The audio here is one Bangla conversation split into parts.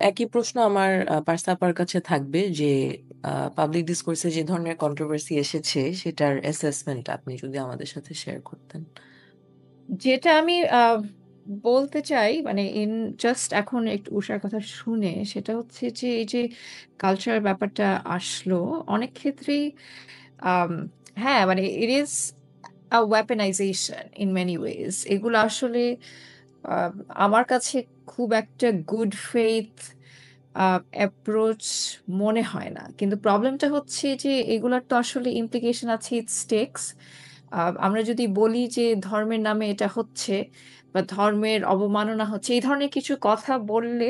একই প্রশ্ন আমার পার্সাপার কাছে থাকবে যে পাবলিক ডিসকোর্সে যে ধরনের কন্ট্রোভার্সি এসেছে সেটার অ্যাসেসমেন্ট আপনি যদি আমাদের সাথে শেয়ার করতেন। যেটা আমি বলতে চাই মানে ইন জাস্ট এখন একটু উষার কথা শুনে সেটা হচ্ছে যে এই যে কালচার ব্যাপারটা আসলো অনেক ক্ষেত্রেই আম, হ্যাঁ মানে it is a weaponization in many ways এগুলো আসলে আহ, আমার কাছে খুব একটা গুড ফেথ অ্যাপ্রোচ মনে হয় না, কিন্তু প্রবলেমটা হচ্ছে যে এগুলার তো আসলে ইমপ্লিকেশন আছে, ইট স্টেক্স। আমরা যদি বলি যে ধর্মের নামে এটা হচ্ছে বা ধর্মের অবমাননা হচ্ছে, এই ধরনের কিছু কথা বললে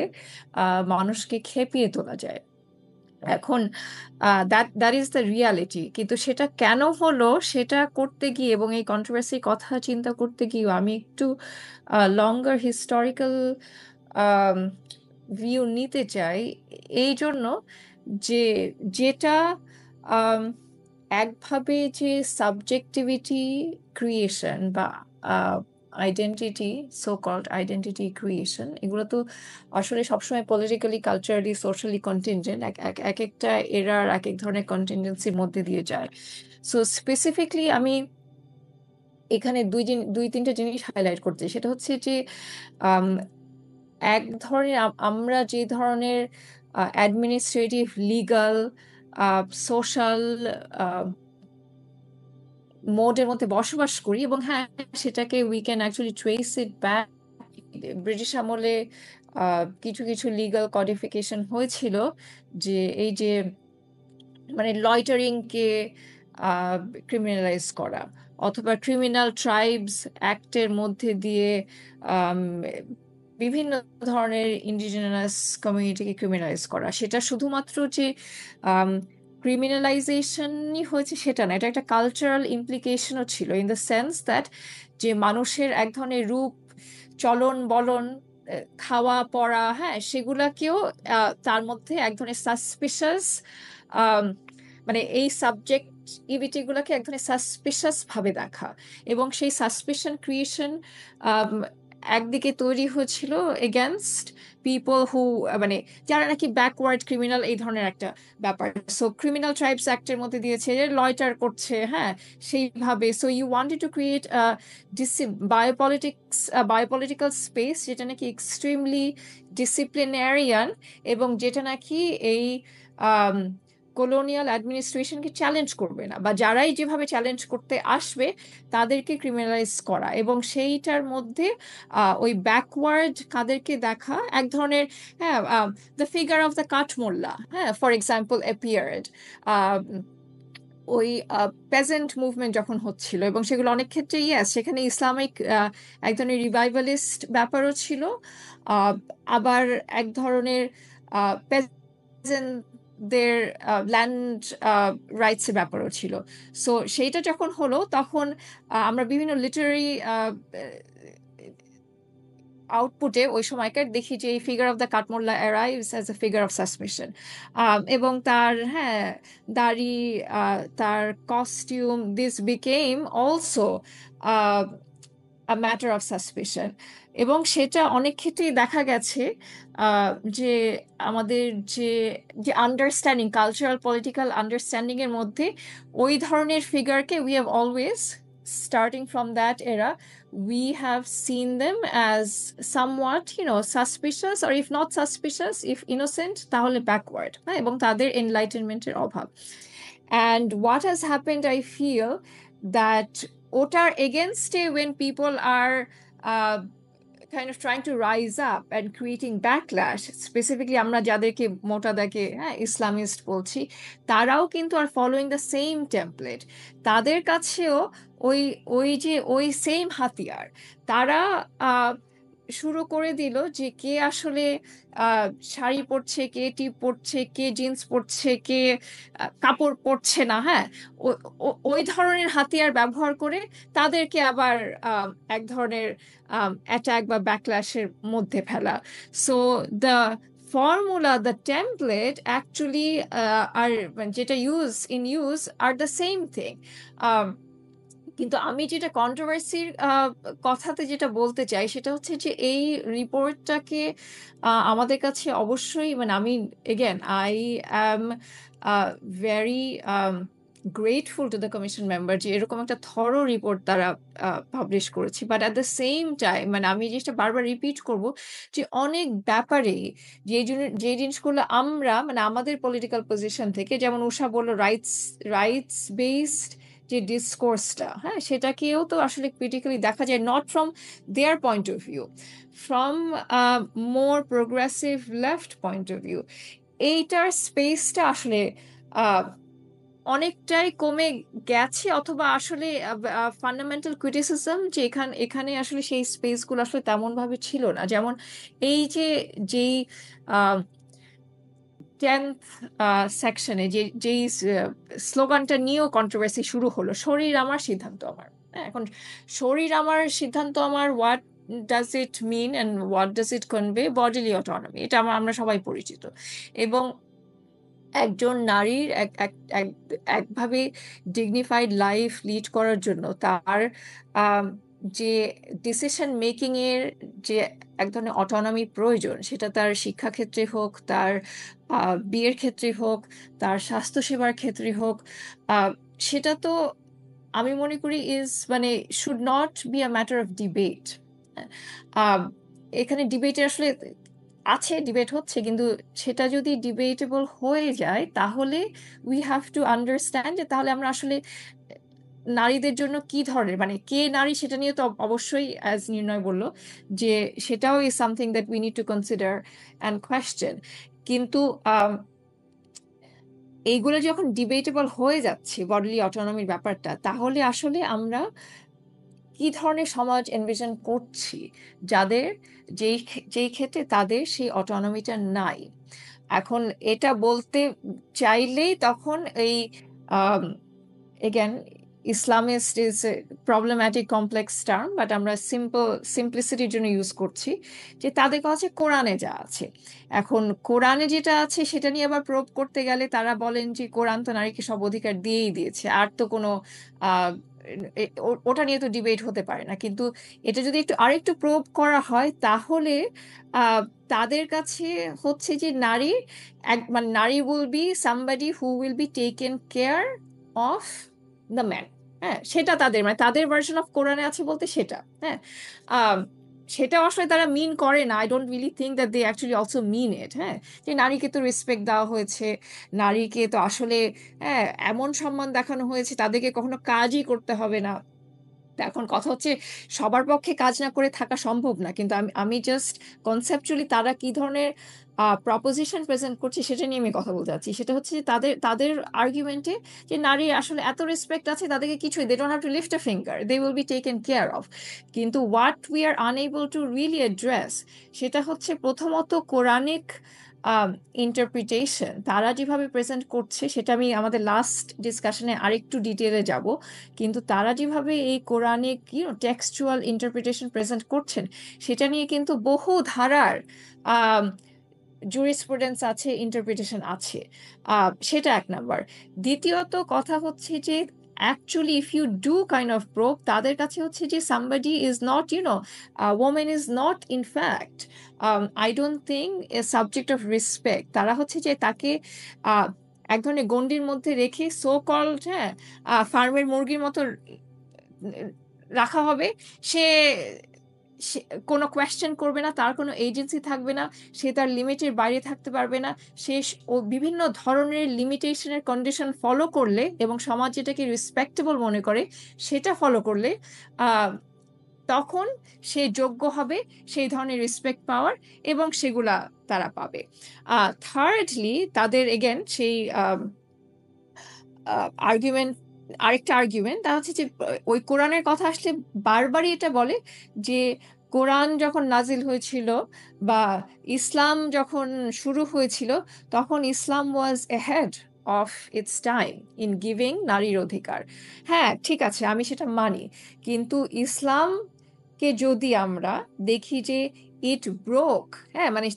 মানুষকে খেপিয়ে তোলা যায়। এখন that that is the reality, কিন্তু সেটা কেন হলো সেটা করতে গিয়ে এবং এই কন্ট্রোভার্সির কথা চিন্তা করতে গিয়ে আমি একটু লঙ্গার হিস্টোরিক্যাল ভিউ নিতে চাই। এই জন্য যে যেটা আম, একভাবে যে সাবজেক্টিভিটি ক্রিয়েশন বা identity, so called identity creation, এগুলো তো আসলে সবসময় পলিটিক্যালি কালচারালি সোশ্যালি কন্টিনজেন্ট, এক এক- এক একটা এরার এক এক ধরনের কন্টিনজেন্সির মধ্যে দিয়ে যায়। সো স্পেসিফিকলি আমি এখানে দুই তিনটা জিনিস হাইলাইট করতে চাই। সেটা হচ্ছে যে আম, এক ধরনের আমরা যে ধরনের অ্যাডমিনিস্ট্রেটিভ, লিগাল, সোশ্যাল মোডের মধ্যে বসবাস করি, এবং হ্যাঁ সেটাকে we can actually trace it back. British আমলে কিছু কিছু লিগাল কডিফিকেশন হয়েছিল যে এই যে মানে লয়টারিংকে ক্রিমিনালাইজ করা, অথবা ক্রিমিনাল ট্রাইবস অ্যাক্টের মধ্যে দিয়ে আম, বিভিন্ন ধরনের ইন্ডিজিনাস কমিউনিটিকে ক্রিমিনালাইজ করা। সেটা শুধুমাত্র যে ক্রিমিনালাইজেশনই হয়েছে সেটা না, এটা একটা কালচারাল ইমপ্লিকেশনও ছিল, ইন দ্য সেন্স দ্যাট যে মানুষের এক ধরনের রূপ, চলন বলন, খাওয়া পড়া, হ্যাঁ সেগুলাকেও তার মধ্যে এক ধরনের সাসপিশাস, মানে এই সাবজেক্টিভিটি গুলাকে এক ধরনের সাসপিশাস ভাবে দেখা, এবং সেই সাসপিশন ক্রিয়েশন একদিকে তৈরি হয়েছিল এগেনস্ট পিপল হু, মানে যারা নাকি ব্যাকওয়ার্ড ক্রিমিনাল, এই ধরনের একটা ব্যাপার। সো ক্রিমিনাল ট্রাইবস অ্যাক্টের মধ্যে দিয়েছে যে লয়টার করছে, হ্যাঁ সেইভাবে। So you wanted to create biopolitics, biopolitical space যেটা নাকি এক্সট্রিমলি ডিসিপ্লিনারিয়ান, এবং যেটা নাকি এই কলোনিয়াল অ্যাডমিনিস্ট্রেশনকে চ্যালেঞ্জ করবে না, বা যারাই যেভাবে চ্যালেঞ্জ করতে আসবে তাদেরকে ক্রিমিনালাইজ করা, এবং সেইটার মধ্যে ওই ব্যাকওয়ার্ড কাদেরকে দেখা এক ধরনের, হ্যাঁ দ্য ফিগার অফ দ্য কাঠমোল্লা, হ্যাঁ ফর এক্সাম্পল অ্যাপিয়ার্ড ওই পেজেন্ট মুভমেন্ট যখন হচ্ছিল, এবং সেগুলো অনেক ক্ষেত্রে ইয়েস সেখানে ইসলামিক এক ধরনের রিভাইভালিস্ট ব্যাপারও ছিল, আহ, আবার এক ধরনের পেজেন্টদের ল্যান্ড রাইটস এর ব্যাপারও ছিল। সো সেইটা যখন হলো তখন আমরা বিভিন্ন লিটারারি আউটপুটে ওই সময়কার দেখি যে এই ফিগার অফ দ্য কাঠমোল্লা arrives as a figure of suspicion, এবং তার হ্যাঁ দাড়ি, তার costume, this became also a matter of suspicion. এবং সেটা অনেক ক্ষেত্রেই দেখা গেছে যে আমাদের যে যে আন্ডারস্ট্যান্ডিং, কালচারাল পলিটিক্যাল আন্ডারস্ট্যান্ডিং এর মধ্যে ওই ধরনের ফিগারকে we have always, starting from that era, we have seen them as somewhat, suspicious, or if not suspicious, if innocent, তাহলে backward, হ্যাঁ, এবং তাদের এনলাইটেনমেন্টের অভাব। And what has happened, I feel, that ওটার against when people are uh, kind of trying to rise up and creating backlash, specifically আমরা যাদেরকে মোটা দাগে হ্যাঁ ইসলামিস্ট বলছি, তারাও কিন্তু আর ফলোইং দ্য সেম টেমপ্লেট। তাদের কাছেও ওই ওই যে ওই সেম হাতিয়ার তারা আহ, শুরু করে দিল যে কে আসলে আহ, শাড়ি পরছে, কে টিপ পরছে, কে জিন্স পরছে, কে কাপড় পরছে না, হ্যাঁ ওই ধরনের হাতিয়ার ব্যবহার করে তাদেরকে আবার এক ধরনের অ্যাটাক বা ব্যাকল্যাশের মধ্যে ফেলা। So the formula, the template actually আর যেটা use are the same thing. কিন্তু আমি যেটা কন্ট্রোভার্সির কথাতে যেটা বলতে চাই সেটা হচ্ছে যে এই রিপোর্টটাকে আমাদের কাছে অবশ্যই মানে আমি again I am very grateful to the commission member যে এরকম একটা থরো রিপোর্ট তারা পাবলিশ করেছে, but at the same time মানে আমি এই জিনিসটা বারবার রিপিট করব যে অনেক ব্যাপারে যে জিনিসগুলো আমরা মানে আমাদের পলিটিক্যাল পজিশন থেকে, যেমন উষা বললো রাইটস বেসড যে ডিসকোর্সটা, হ্যাঁ, সেটাকেও তো আসলে ক্রিটিক্যালি দেখা যায়, not from their point of view, from more progressive left point of view এইটার স্পেসটা আসলে অনেকটাই কমে গেছে, অথবা আসলে ফান্ডামেন্টাল ক্রিটিসিজম যে এখানে আসলে সেই স্পেসগুলো আসলে তেমন ভাবে ছিল না। যেমন এই যেই 10th সেকশনে যেই স্লোগানটা নিয়েও কন্ট্রোভার্সি শুরু হলো, শরীর আমার সিদ্ধান্ত আমার। হ্যাঁ, এখন শরীর আমার সিদ্ধান্ত আমার, what does it mean and what does it convey? Bodily autonomy, এটা আমরা সবাই পরিচিত। এবং একজন নারীর একভাবে ডিগনিফাইড লাইফ লিড করার জন্য তার আম, যে ডিসিশন মেকিং এর যে এক ধরনের অটোনমি প্রয়োজন, সেটা তার শিক্ষাক্ষেত্রে হোক, তার বিয়ের ক্ষেত্রে হোক, তার স্বাস্থ্যসেবার ক্ষেত্রে হোক, আহ, সেটা তো আমি মনে করি মানে should not be a matter of debate. এখানে ডিবেটের আসলে আছে, ডিবেট হচ্ছে, কিন্তু সেটা যদি ডিবেটেবল হয়ে যায় তাহলে উই হ্যাভ টু আন্ডারস্ট্যান্ড যে তাহলে আমরা আসলে নারীদের জন্য কি ধরনের মানে কে নারী সেটা নিয়ে তো অবশ্যই অ্যাজ নির্ণয় বললো যে সেটাও is something that we need to consider and question. কিন্তু এইগুলো যখন ডিবেটেবল হয়ে যাচ্ছে বডলি অটোনমির ব্যাপারটা, তাহলে আসলে আমরা কি ধরনের সমাজ এনভিশন করছি যাদের যেই ক্ষেত্রে তাদের সেই অটোনমিটা নাই। এখন এটা বলতে চাইলেই তখন এই again Islamist is problematic complex term, but আমরা সিম্পলিসিটির জন্য ইউজ করছি যে তাদের কাছে কোরআনে যা আছে। এখন কোরআনে যেটা আছে সেটা নিয়ে আবার প্রোব করতে গেলে তারা বলেন যে কোরআন তো নারীকে সব অধিকার দিয়েই দিয়েছে, আর তো কোনো আহ ওটা নিয়ে তো ডিবেট হতে পারে না। কিন্তু এটা যদি আরেকটু প্রোব করা হয় তাহলে আহ তাদের কাছে হচ্ছে যে মানে নারী will be somebody who will be taken care of the man. হ্যাঁ, সেটা তাদের মানে তাদের ভার্সন অফ কোরআনে আছে বলতে সেটা। হ্যাঁ, আহ, সেটা আসলে তারা মিন করে না। I don't really think that they actually also mean it. হ্যাঁ, যে নারীকে তো রেসপেক্ট দেওয়া হয়েছে, নারীকে তো আসলে হ্যাঁ এমন সম্মান দেখানো হয়েছে তাদেরকে কখনো কাজই করতে হবে না। তা এখন কথা হচ্ছে সবার পক্ষে কাজ না করে থাকা সম্ভব না, কিন্তু আমি জাস্ট কনসেপচুয়ালি তারা কি ধরনের প্রপোজিশন প্রেজেন্ট করছে সেটা নিয়ে আমি কথা বলতে চাচ্ছি। সেটা হচ্ছে যে তাদের আর্গুমেন্টে যে নারী আসলে এত রেসপেক্ট আছে, তাদেরকে কিছুই they don't have to lift a finger, they will be taken care of. কিন্তু what we are unable to really address সেটা হচ্ছে প্রথমত কোরআনিক ইন্টারপ্রিটেশন তারা যেভাবে প্রেজেন্ট করছে, সেটা আমি আমাদের লাস্ট ডিসকাশনে আরেকটু ডিটেলে যাব। কিন্তু তারা যেভাবে এই কোরআনিক টেক্সচুয়াল ইন্টারপ্রিটেশন প্রেজেন্ট করছেন সেটা নিয়ে কিন্তু বহু ধারার জুরিসপ্রুডেন্স আছে, ইন্টারপ্রিটেশন আছে। সেটা এক নাম্বার। দ্বিতীয়ত কথা হচ্ছে যে actually if you do kind of probe, তাদের কাছে হচ্ছে যে somebody is not women is not in fact I don't think a subject of respect. তারা হচ্ছে যে তাকে এক ধরনের গণ্ডির মধ্যে রেখে সো কল্ড হ্যাঁ ফার্মের মুরগির মতো রাখা হবে। সে কোনো কোয়েশ্চেন করবে না, তার কোনো এজেন্সি থাকবে না, সে তার লিমিটের বাইরে থাকতে পারবে না। সে ও বিভিন্ন ধরনের লিমিটেশনের কন্ডিশন ফলো করলে এবং সমাজ যেটাকে রেসপেক্টেবল মনে করে সেটা ফলো করলে তখন সে যোগ্য হবে সেই ধরনের রেসপেক্ট পাওয়ার, এবং সেগুলা তারা পাবে। থার্ডলি তাদের এগেন সেই আর্গুমেন্ট, আরেকটা আর্গুমেন্ট তা হচ্ছে যে ওই কোরআনের কথা আসলে বারবারই এটা বলে যে কোরআন যখন নাজিল হয়েছিল বা ইসলাম যখন শুরু হয়েছিল তখন Islam was ahead of its time in giving নারীর অধিকার। হ্যাঁ, ঠিক আছে, আমি সেটা মানি। কিন্তু ইসলামকে যদি আমরা দেখি যে ইট ব্রোক, হ্যাঁ মানে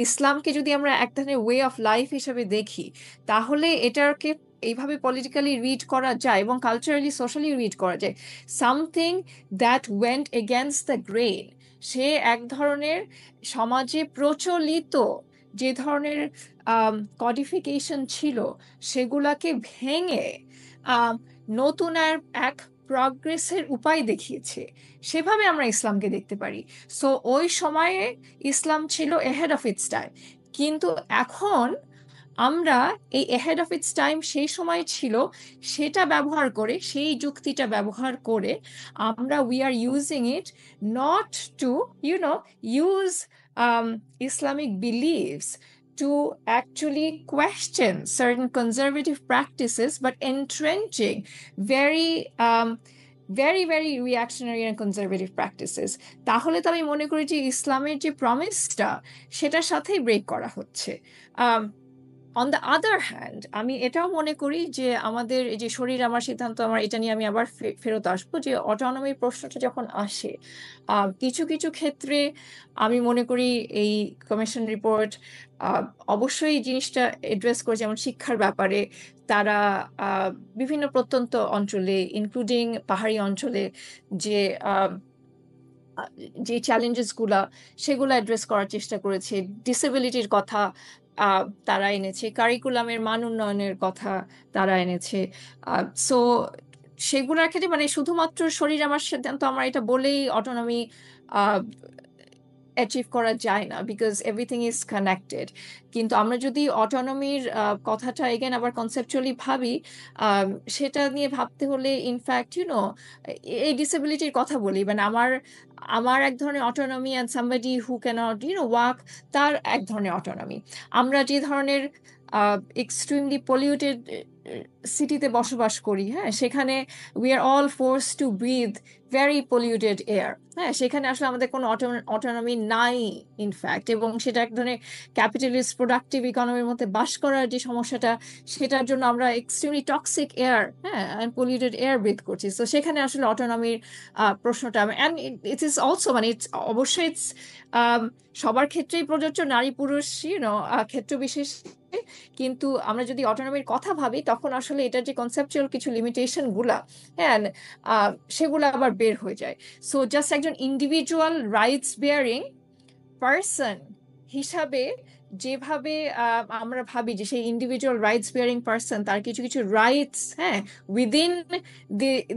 ইসলামকে যদি আমরা এক ধরনের ওয়ে অফ লাইফ হিসেবে দেখি তাহলে এটাকে এইভাবে পলিটিক্যালি রিড করা যায় এবং কালচারালি সোশ্যালি রিড করা যায়, something that went against the grain. সে এক ধরনের সমাজে প্রচলিত যে ধরনের কডিফিকেশন ছিল সেগুলাকে ভেঙে নতুন আর এক প্রগ্রেসের উপায় দেখিয়েছে। সেভাবে আমরা ইসলামকে দেখতে পারি। সো ওই সময়ে ইসলাম ছিল এহেড অফ ইটস টাইম, কিন্তু এখন আমরা এই এহেড অফ ইটস টাইম সেই সময় ছিল সেটা ব্যবহার করে, সেই যুক্তিটা ব্যবহার করে আমরা we are using it not to use Islamic believes to actually question certain conservative practices, but entrenching very very reactionary and conservative practices. তাহলে তো আমি মনে করি যে ইসলামের যে প্রমিসটা সেটার সাথেই ব্রেক করা হচ্ছে। অন দ্য আদার হ্যান্ড আমি এটাও মনে করি যে আমাদের এই যে শরীর আমার সিদ্ধান্ত আমার, এটা নিয়ে আমি আবার ফেরত আসবো, যে অটোনমির প্রশ্নটা যখন আসে কিছু কিছু ক্ষেত্রে আমি মনে করি এই কমিশন রিপোর্ট অবশ্যই জিনিসটা এড্রেস করে, যেমন শিক্ষার ব্যাপারে তারা বিভিন্ন প্রত্যন্ত অঞ্চলে ইনক্লুডিং পাহাড়ি অঞ্চলে যে যে চ্যালেঞ্জেসগুলা সেগুলো অ্যাড্রেস করার চেষ্টা করেছে। ডিসেবিলিটির কথা তারা এনেছে, কারিকুলামের মান উন্নয়নের কথা তারা এনেছে। সো সেগুলোর ক্ষেত্রে মানে শুধুমাত্র শরীর আমার সিদ্ধান্ত আমার এটা বলেই অটোনমি অ্যাচিভ করা যায় না, বিকজ এভরিথিং ইজ কানেক্টেড। কিন্তু আমরা যদি অটোনমির কথাটা এগেন আবার কনসেপচুয়ালি ভাবি, সেটা নিয়ে ভাবতে হলে ইনফ্যাক্ট এই ডিসেবিলিটির কথা বলি, মানে আমার এক ধরনের autonomy and somebody who cannot walk, তার এক ধরনের অটোনমি। আমরা যে ধরনের এক্সট্রিমলি পলিউটেড সিটিতে বসবাস করি, হ্যাঁ, সেখানে we are all force to breathe very polluted air. হ্যাঁ, সেখানে আসলে আমাদের কোনো অটোনমি নাই ইনফ্যাক্ট, এবং সেটা এক ধরনের ক্যাপিটালিস্ট প্রোডাক্টিভ ইকোনমির মধ্যে বাস করার যে সমস্যাটা, সেটার জন্য আমরা এক্সট্রিমলি টক্সিক এয়ার, হ্যাঁ, পলিউটেড এয়ার ব্রিথ করছি। তো সেখানে আসলে অটোনমির প্রশ্নটা, অ্যান্ড ইট ইজ অলসো মানে অবশ্যই ইটস সবার ক্ষেত্রেই প্রযোজ্য, নারী পুরুষ ক্ষেত্র বিশেষ। কিন্তু আমরা যদি অটোনমির কথা ভাবি তখন আসলে এটার যে কনসেপচুয়াল কিছু লিমিটেশন গুলা, হ্যাঁ, সেগুলো আবার বের হয়ে যায়। সো জাস্ট একজন ইন্ডিভিজুয়াল রাইটস বেয়ারিং পার্সন হিসাবে যেভাবে আমরা ভাবি যে সেই ইন্ডিভিজুয়াল রাইটস বেয়ারিং পার্সন তার কিছু কিছু রাইটস, হ্যাঁ, উইদিন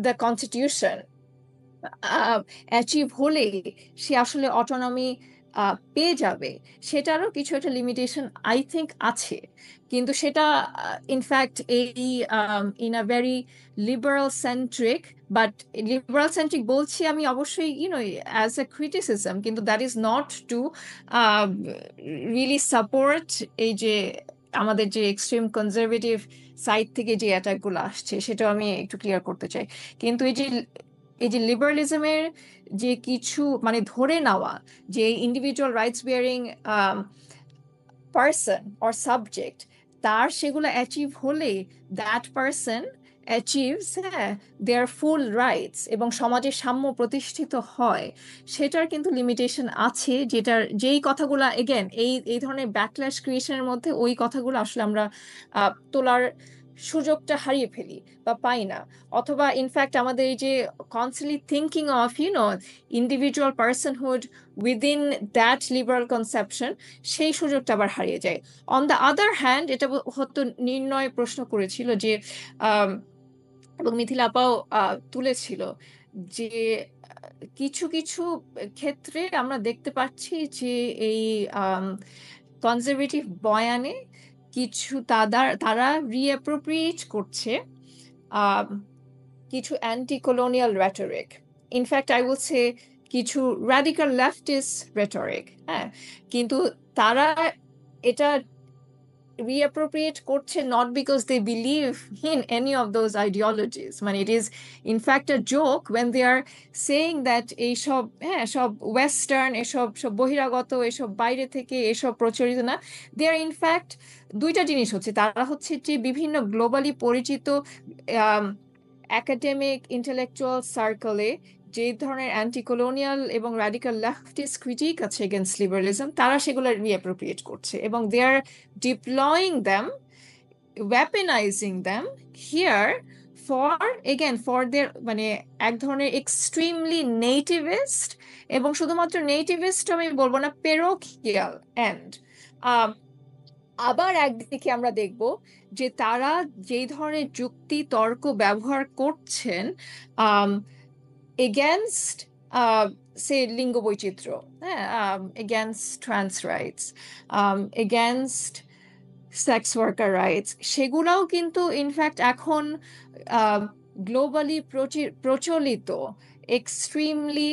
দ্য কনস্টিটিউশন অ্যাচিভ হলে সে আসলে অটোনমি পেয়ে যাবে, সেটারও কিছু একটা লিমিটেশন আই থিঙ্ক আছে। কিন্তু সেটা ইনফ্যাক্ট এই in a very liberal centric, but liberal centric বলছি আমি অবশ্যই অ্যাজ এ ক্রিটিসিজম, কিন্তু that is not to really support এই যে আমাদের যে এক্সট্রিম কনজারভেটিভ সাইড থেকে যে অ্যাটাকগুলো আসছে, সেটাও আমি একটু ক্লিয়ার করতে চাই। কিন্তু এই যে লিবারালিজমের যে কিছু মানে ধরে নেওয়া যে individual rights bearing person or subject, তার সেগুলো অ্যাচিভ হলে দ্যাট পার্সন অ্যাচিভস, হ্যাঁ, দেয়ার ফুল রাইটস, এবং সমাজে সাম্য প্রতিষ্ঠিত হয়, সেটার কিন্তু লিমিটেশন আছে। যেই কথাগুলো এগেন এই ধরনের ব্যাকল্যাশ ক্রিয়েশনের মধ্যে ওই কথাগুলো আসলে আমরা তোলার সুযোগটা হারিয়ে ফেলি বা পাই না, অথবা ইনফ্যাক্ট আমাদের এই যে constantly thinking of individual personhood within that liberal conception, সেই সুযোগটা আবার হারিয়ে যায়। অন দ্য আদার হ্যান্ড এটা হয়তো নির্ণয় প্রশ্ন করেছিল যে এবং মিথিলা আপাও তুলেছিল যে কিছু কিছু ক্ষেত্রে আমরা দেখতে পাচ্ছি যে এই কনজারভেটিভ বয়ানে কিছু তারা রিঅ্যাপ্রোপ্রিয়েট করছে কিছু anti colonial rhetoric, in fact I will say কিছু র্যাডিক্যাল লেফটিস্ট রেটরিক, হ্যাঁ, কিন্তু তারা এটা reappropriate করছে not because they believe in any of those ideologies, মানে it is in fact a joke when they are saying that এইসব, হ্যাঁ, সব ওয়েস্টার্ন, এসব সব বহিরাগত, এসব বাইরে থেকে এসব প্রচলিত না। দে আর in fact দুইটা জিনিস হচ্ছে, তারা হচ্ছে যে বিভিন্ন গ্লোবালি পরিচিত একাডেমিক ইন্টেলেকচুয়াল সার্কেলে যে ধরনের অ্যান্টি কলোনিয়াল এবং র্যাডিক্যাল লেফটিস্ট ক্রিটিক আছে এগেনস্ট লিবারালিজম, তারা সেগুলো রিঅ্যাপ্রোপ্রিয়েট করছে এবং they are deploying them weaponizing them here for again for their মানে এক ধরনের এক্সট্রিমলি নেটিভিস্ট এবং শুধুমাত্র নেটিভিস্ট আমি বলবো না, পেরোকিয়াল এন্ড। আবার একদিকে আমরা দেখব যে তারা যেই ধরনের যুক্তি তর্ক ব্যবহার করছেন এগেনস্ট সে লিঙ্গ বৈচিত্র্য, হ্যাঁ, against trans rights, against sex worker rights, সেগুলাও কিন্তু ইনফ্যাক্ট এখন গ্লোবালি প্রচলিত এক্সট্রিমলি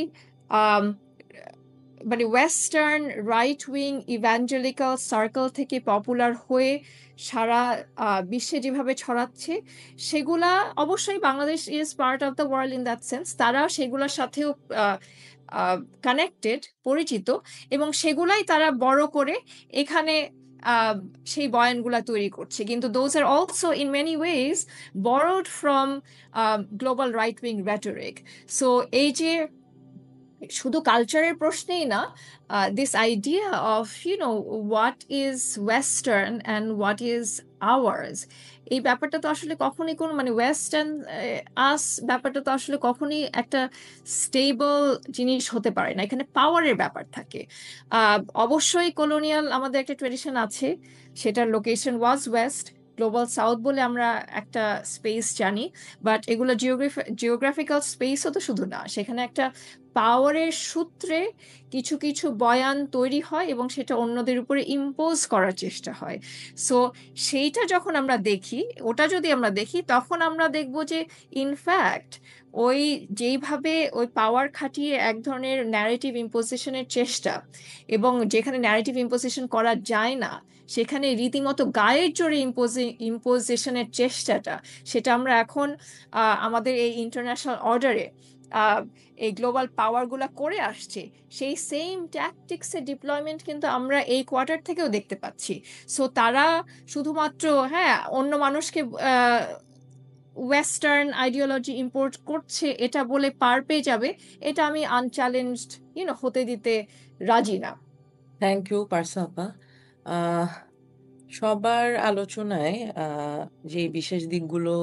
মানে western right wing evangelical circle থেকে পপুলার হয়ে সারা বিশ্বে যেভাবে ছড়াচ্ছে, সেগুলা অবশ্যই Bangladesh is part of the world in that sense, তারা সেগুলোর সাথেও কানেক্টেড, পরিচিত, এবং সেগুলাই তারা বড় করে এখানে সেই বয়ানগুলা তৈরি করছে। কিন্তু those are also in many wedge borrowed from global right wing rhetoric. So এই যে শুধু কালচারের প্রশ্নেই না, this idea of what is western and what is ours, এই ব্যাপারটা তো আসলে কখনই কোনো মানে ওয়েস্টার্ন আস ব্যাপারটা তো আসলে কখনই একটা স্টেবল জিনিস হতে পারে না। এখানে পাওয়ারের ব্যাপার থাকে। অবশ্যই কলোনিয়াল আমাদের একটা ট্রেডিশন আছে, সেটার লোকেশন ওয়াজ ওয়েস্ট, গ্লোবাল সাউথ বলে আমরা একটা স্পেস জানি, বাট এগুলো জিওগ্রাফিক্যাল স্পেসও তো শুধু না, সেখানে একটা পাওয়ারের সূত্রে কিছু কিছু বয়ান তৈরি হয় এবং সেটা অন্যদের উপরে ইম্পোজ করার চেষ্টা হয়। সো সেইটা যখন আমরা দেখি, ওটা যদি আমরা দেখি, তখন আমরা দেখব যে ইনফ্যাক্ট ওই যেইভাবে ওই পাওয়ার খাটিয়ে এক ধরনের ন্যারেটিভ ইম্পোজিশনের চেষ্টা, এবং যেখানে ন্যারেটিভ ইম্পোজিশন করা যায় না সেখানে রীতিমতো গায়ের জোরে ইম্পোজিশনের চেষ্টাটা, সেটা আমরা এখন আমাদের এই ইন্টারন্যাশনাল অর্ডারে এই গ্লোবাল পাওয়ারগুলা করে আসছে, সেই সেম ট্যাকটিক্সের ডিপ্লয়মেন্ট কিন্তু আমরা এই কোয়ার্টার থেকেও দেখতে পাচ্ছি। সো তারা শুধুমাত্র হ্যাঁ অন্য মানুষকে ওয়েস্টার্ন আইডিওলজি ইম্পোর্ট করছে এটা বলে পার পেয়ে যাবে, এটা আমি আনচ্যালেঞ্জড হতে দিতে রাজি না। থ্যাংক ইউ পার্সা আপা। সবার আলোচনায় যে বিশেষ দিকগুলো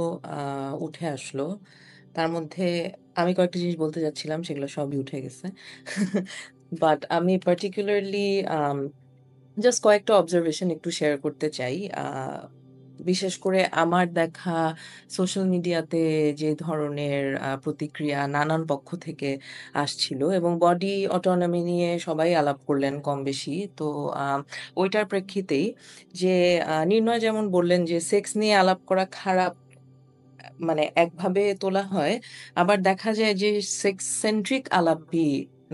উঠে আসলো, তার মধ্যে আমি কয়েকটা জিনিস বলতে যাচ্ছিলাম, সেগুলো সবই উঠে গেছে। বাট আমি পার্টিকুলারলি জাস্ট কয়েকটা অবজারভেশন একটু শেয়ার করতে চাই। বিশেষ করে আমার দেখা সোশ্যাল মিডিয়াতে যে ধরনের প্রতিক্রিয়া নানান পক্ষ থেকে আসছিল, এবং বডি অটোনমি নিয়ে সবাই আলাপ করলেন কম বেশি। তো ওইটার প্রেক্ষিতেই যে নির্ণয় যেমন বললেন যে সেক্স নিয়ে আলাপ করা খারাপ, মানে একভাবে তোলা হয়, আবার দেখা যায় যে সেক্স সেন্ট্রিক আলাপই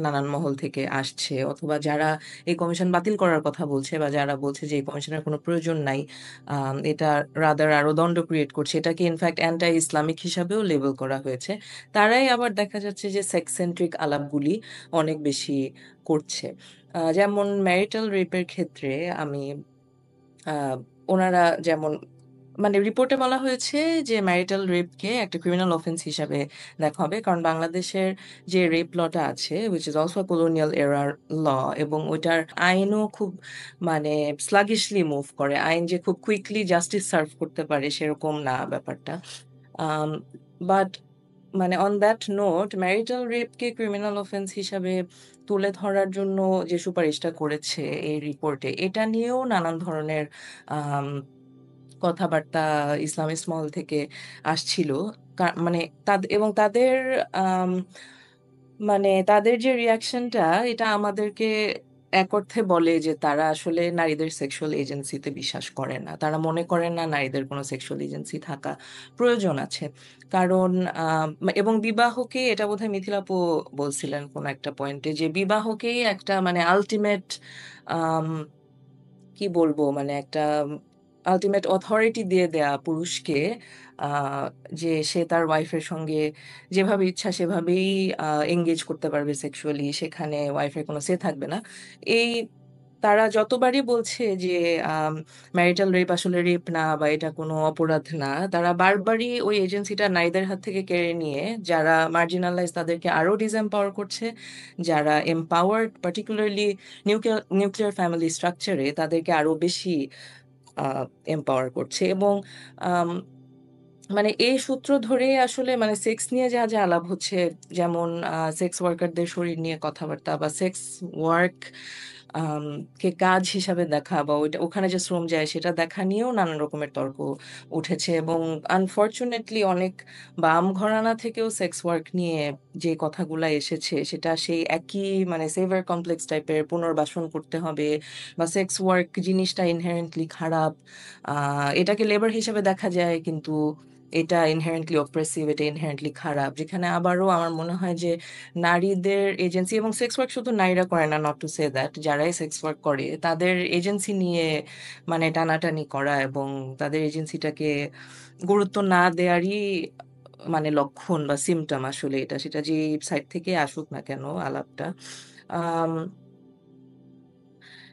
নানান মহল থেকে আসছে, অথবা যারা এই কমিশন বাতিল করার কথা বলছে বা যারা বলছে যে এই কমিশনের কোনো প্রয়োজন নাই, এটা রাদার আরো দণ্ড ক্রিয়েট করছে, এটাকে ইনফ্যাক্ট অ্যান্টি ইসলামিক হিসাবেও লেবেল করা হয়েছে, তারাই আবার দেখা যাচ্ছে যে সেক্স সেন্ট্রিক আলাপগুলি অনেক বেশি করছে। যেমন ম্যারিটাল রেপের ক্ষেত্রে আমি ওনারা যেমন মানে রিপোর্টে বলা হয়েছে যে ম্যারিটাল রেপকে একটা ক্রিমিনাল অফেন্স হিসাবে দেখা হবে, কারণ বাংলাদেশের যে রেপ লটা আছে উইচ ইজ অলসো কলোনিয়াল এরার ল, এবং ওইটার আইনও খুব মানে স্লাগিশলি মুভ করে, আইন যে খুব কুইকলি জাস্টিস সার্ভ করতে পারে সেরকম না ব্যাপারটা। বাট মানে অন দ্যাট নোট, ম্যারিটাল রেপকে ক্রিমিনাল অফেন্স হিসাবে তুলে ধরার জন্য যে সুপারিশটা করেছে এই রিপোর্টে, এটা নিয়েও নানান ধরনের কথাবার্তা ইসলামিস্ট মহল থেকে আসছিল। মানে এবং তাদের মানে তাদের যে রিয়াকশনটা, এটা আমাদেরকে এক অর্থে বলে যে তারা আসলে নারীদের সেক্সুয়াল এজেন্সিতে বিশ্বাস করে না, তারা মনে করেন না নারীদের কোনো সেক্সুয়াল এজেন্সি থাকা প্রয়োজন আছে। কারণ এবং বিবাহকে, এটা বোধহয় মিথিলা আপু বলছিলেন কোন একটা পয়েন্টে, যে বিবাহকেই একটা মানে আলটিমেট কি বলবো মানে একটা আলটিমেট অথরিটি দিয়ে দেয়া পুরুষকে, যে সে তার ওয়াইফের সঙ্গে যেভাবে ইচ্ছা সেভাবেই এঙ্গেজ করতে পারবে সেক্সুয়ালি, সেখানে ওয়াইফের কোনো সে থাকবে না। এই তারা যতবারই বলছে যে ম্যারিটাল রেপ আসলে রেপ না বা এটা কোনো অপরাধ না, তারা বারবারই ওই এজেন্সিটা নারীদের হাত থেকে কেড়ে নিয়ে যারা মার্জিনালাইজ তাদেরকে আরো ডিসএম্পাওয়ার করছে, যারা এম্পাওয়ার্ড পার্টিকুলারলি নিউক্লিয়ার ফ্যামিলি স্ট্রাকচারে তাদেরকে আরো বেশি এম্পাওয়ার করছে। এবং আম মানে এই সূত্র ধরেই আসলে মানে সেক্স নিয়ে যা, যা আলাপ হচ্ছে, যেমন সেক্স ওয়ার্কারদের শরীর নিয়ে কথাবার্তা, বা সেক্স ওয়ার্ক কে কাজ হিসাবে দেখা, বা ওখানে যে শ্রম যায় সেটা দেখা নিয়েও নানান রকমের তর্ক উঠেছে। এবং আনফরচুনেটলি অনেক বাম ঘরানা থেকেও সেক্স ওয়ার্ক নিয়ে যে কথাগুলা এসেছে, সেটা সেই একই মানে সেভার কমপ্লেক্স টাইপের, পুনর্বাসন করতে হবে, বা সেক্স ওয়ার্ক জিনিসটা ইনহেরেন্টলি খারাপ, এটাকে লেবার হিসেবে দেখা যায়, কিন্তু এটা ইনহেরেন্টলি অপ্রেসিভ, এটা ইনহেরেন্টলি খারাপ। যেখানে আবারও আমার মনে হয় যে নারীদের এজেন্সি, এবং সেক্স ওয়ার্ক শুধু নারীরা করে না, নট টু সে দ্যাট, যারাই সেক্স ওয়ার্ক করে তাদের এজেন্সি নিয়ে মানে টানাটানি করা, এবং তাদের এজেন্সিটাকে গুরুত্ব না দেওয়ারই মানে লক্ষণ বা সিমটম আসলে এটা, সেটা যে সাইড থেকে আসুক না কেন আলাপটা।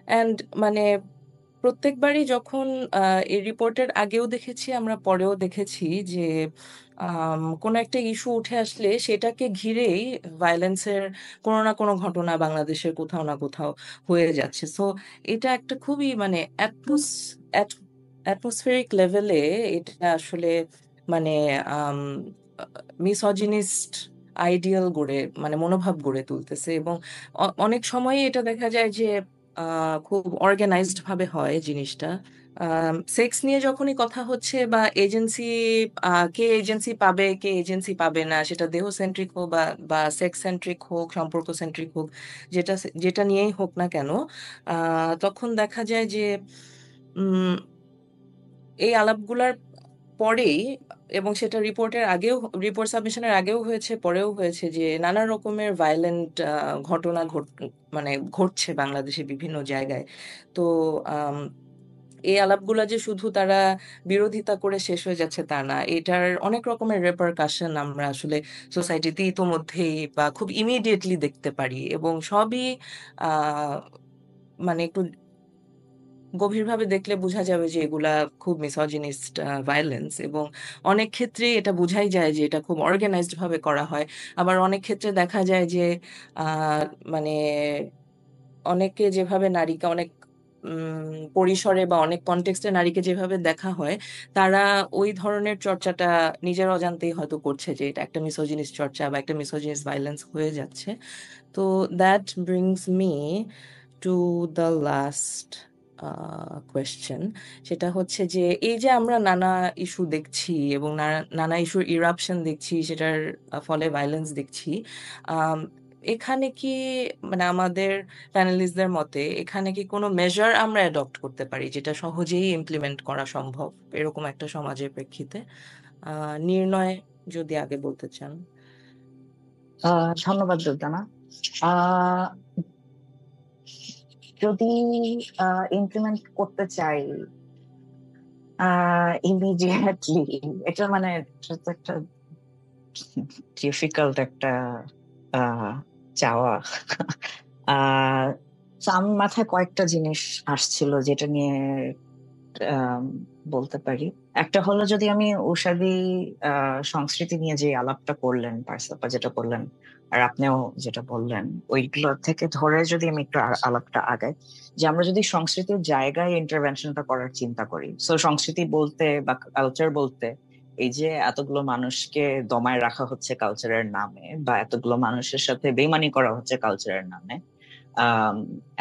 অ্যান্ড মানে প্রত্যেকবারই যখন এই রিপোর্টের আগেও দেখেছি, আমরা পরেও দেখেছি যে কোনো একটা ইস্যু উঠে আসলে সেটাকে ঘিরেই ভায়োলেন্সের কোনো না কোনো ঘটনা বাংলাদেশের কোথাও না কোথাও হয়ে যাচ্ছে। সো এটা একটা খুবই মানে অ্যাটমসফেরিক লেভেলে এটা আসলে মানে মিসোজিনিস্ট আইডিয়াল গড়ে মানে মনোভাব গড়ে তুলতেছে। এবং অনেক সময়ই এটা দেখা যায় যে খুব অর্গানাইজড ভাবে হয় জিনিসটা। সেক্স নিয়ে যখনই কথা হচ্ছে, বা এজেন্সি, কে এজেন্সি পাবে কে এজেন্সি পাবে না, সেটা দেহ সেন্ট্রিক হোক বা বা সেক্স সেন্ট্রিক হোক, সম্পর্ক সেন্ট্রিক হোক, যেটা যেটা নিয়েই হোক না কেন, তখন দেখা যায় যে উম এই আলাপগুলার পরেই, এবং সেটা রিপোর্টের আগেও, রিপোর্ট সাবমিশনের আগেও হয়েছে, পরেও হয়েছে, যে নানা রকমের ভায়োলেন্ট ঘটনা মানে ঘটছে বাংলাদেশে বিভিন্ন জায়গায়। তো আম, এই আলাপগুলা যে শুধু তারা বিরোধিতা করে শেষ হয়ে যাচ্ছে তা না, এটার অনেক রকমের রেপারকাশন আমরা আসলে সোসাইটিতে ইতোমধ্যেই বা খুব ইমিডিয়েটলি দেখতে পারি। এবং সবই আহ মানে একটু গভীরভাবে দেখলে বোঝা যাবে যে এগুলা খুব মিসোজিনিস্ট ভায়োলেন্স। এবং অনেক ক্ষেত্রে এটা বোঝাই যায় যে এটা খুব অর্গানাইজড ভাবে করা হয়। আবার অনেক ক্ষেত্রে দেখা যায় যে আহ, মানে অনেকে যেভাবে নারীকে অনেক পরিসরে বা অনেক কনটেক্সটে নারীকে যেভাবে দেখা হয়, তারা ওই ধরনের চর্চাটা নিজের অজান্তেই হয়তো করছে, যে এটা একটা মিসোজিনিস্ট চর্চা বা একটা মিসোজিনিস্ট ভায়োলেন্স হয়ে যাচ্ছে। তো that brings me to the last question. সেটা হচ্ছে যে এই যে আমরা নানা ইস্যু দেখছি, এবং নানা ইস্যুর ইরাপশন দেখছি, সেটার ফলে ভায়োলেন্স দেখছি, আম, এখানে কি মানে আমাদের প্যানেলিস্টদের মতে এখানে কি কোনো মেজার আমরা অ্যাডপ্ট করতে পারি যেটা সহজেই ইমপ্লিমেন্ট করা সম্ভব এরকম একটা সমাজের প্রেক্ষিতে? নির্ণয় যদি আগে বলতে চান। ধন্যবাদ দুর্দানা। আহ যদি ইমপ্লিমেন্ট করতে চাই ইমিডিয়েটলি, এটা মানে এটা তো একটা ডিফিকাল্ট একটা আহ চাওয়া। আহ তো আমার মাথায় কয়েকটা জিনিস আসছিল যেটা নিয়ে আম, বলতে পারি। একটা হলো, যদি আমি ঔষধি সংস্কৃতি নিয়ে যে আলাপটা করলেন, পার্সিপা যেটা করলেন, আর আপনিও যেটা বললেন, ওইগুলো থেকে ধরে যদি আমি একটু আলাপটা আগাই, যে আমরা যদি সংস্কৃতির জায়গায় ইন্টারভেনশনটা করার চিন্তা করি, সো সংস্কৃতি বলতে বা কালচার বলতে এই যে এতগুলো মানুষকে দমায় রাখা হচ্ছে কালচারের নামে, বা এতগুলো মানুষের সাথে বেইমানি করা হচ্ছে কালচারের নামে, আহ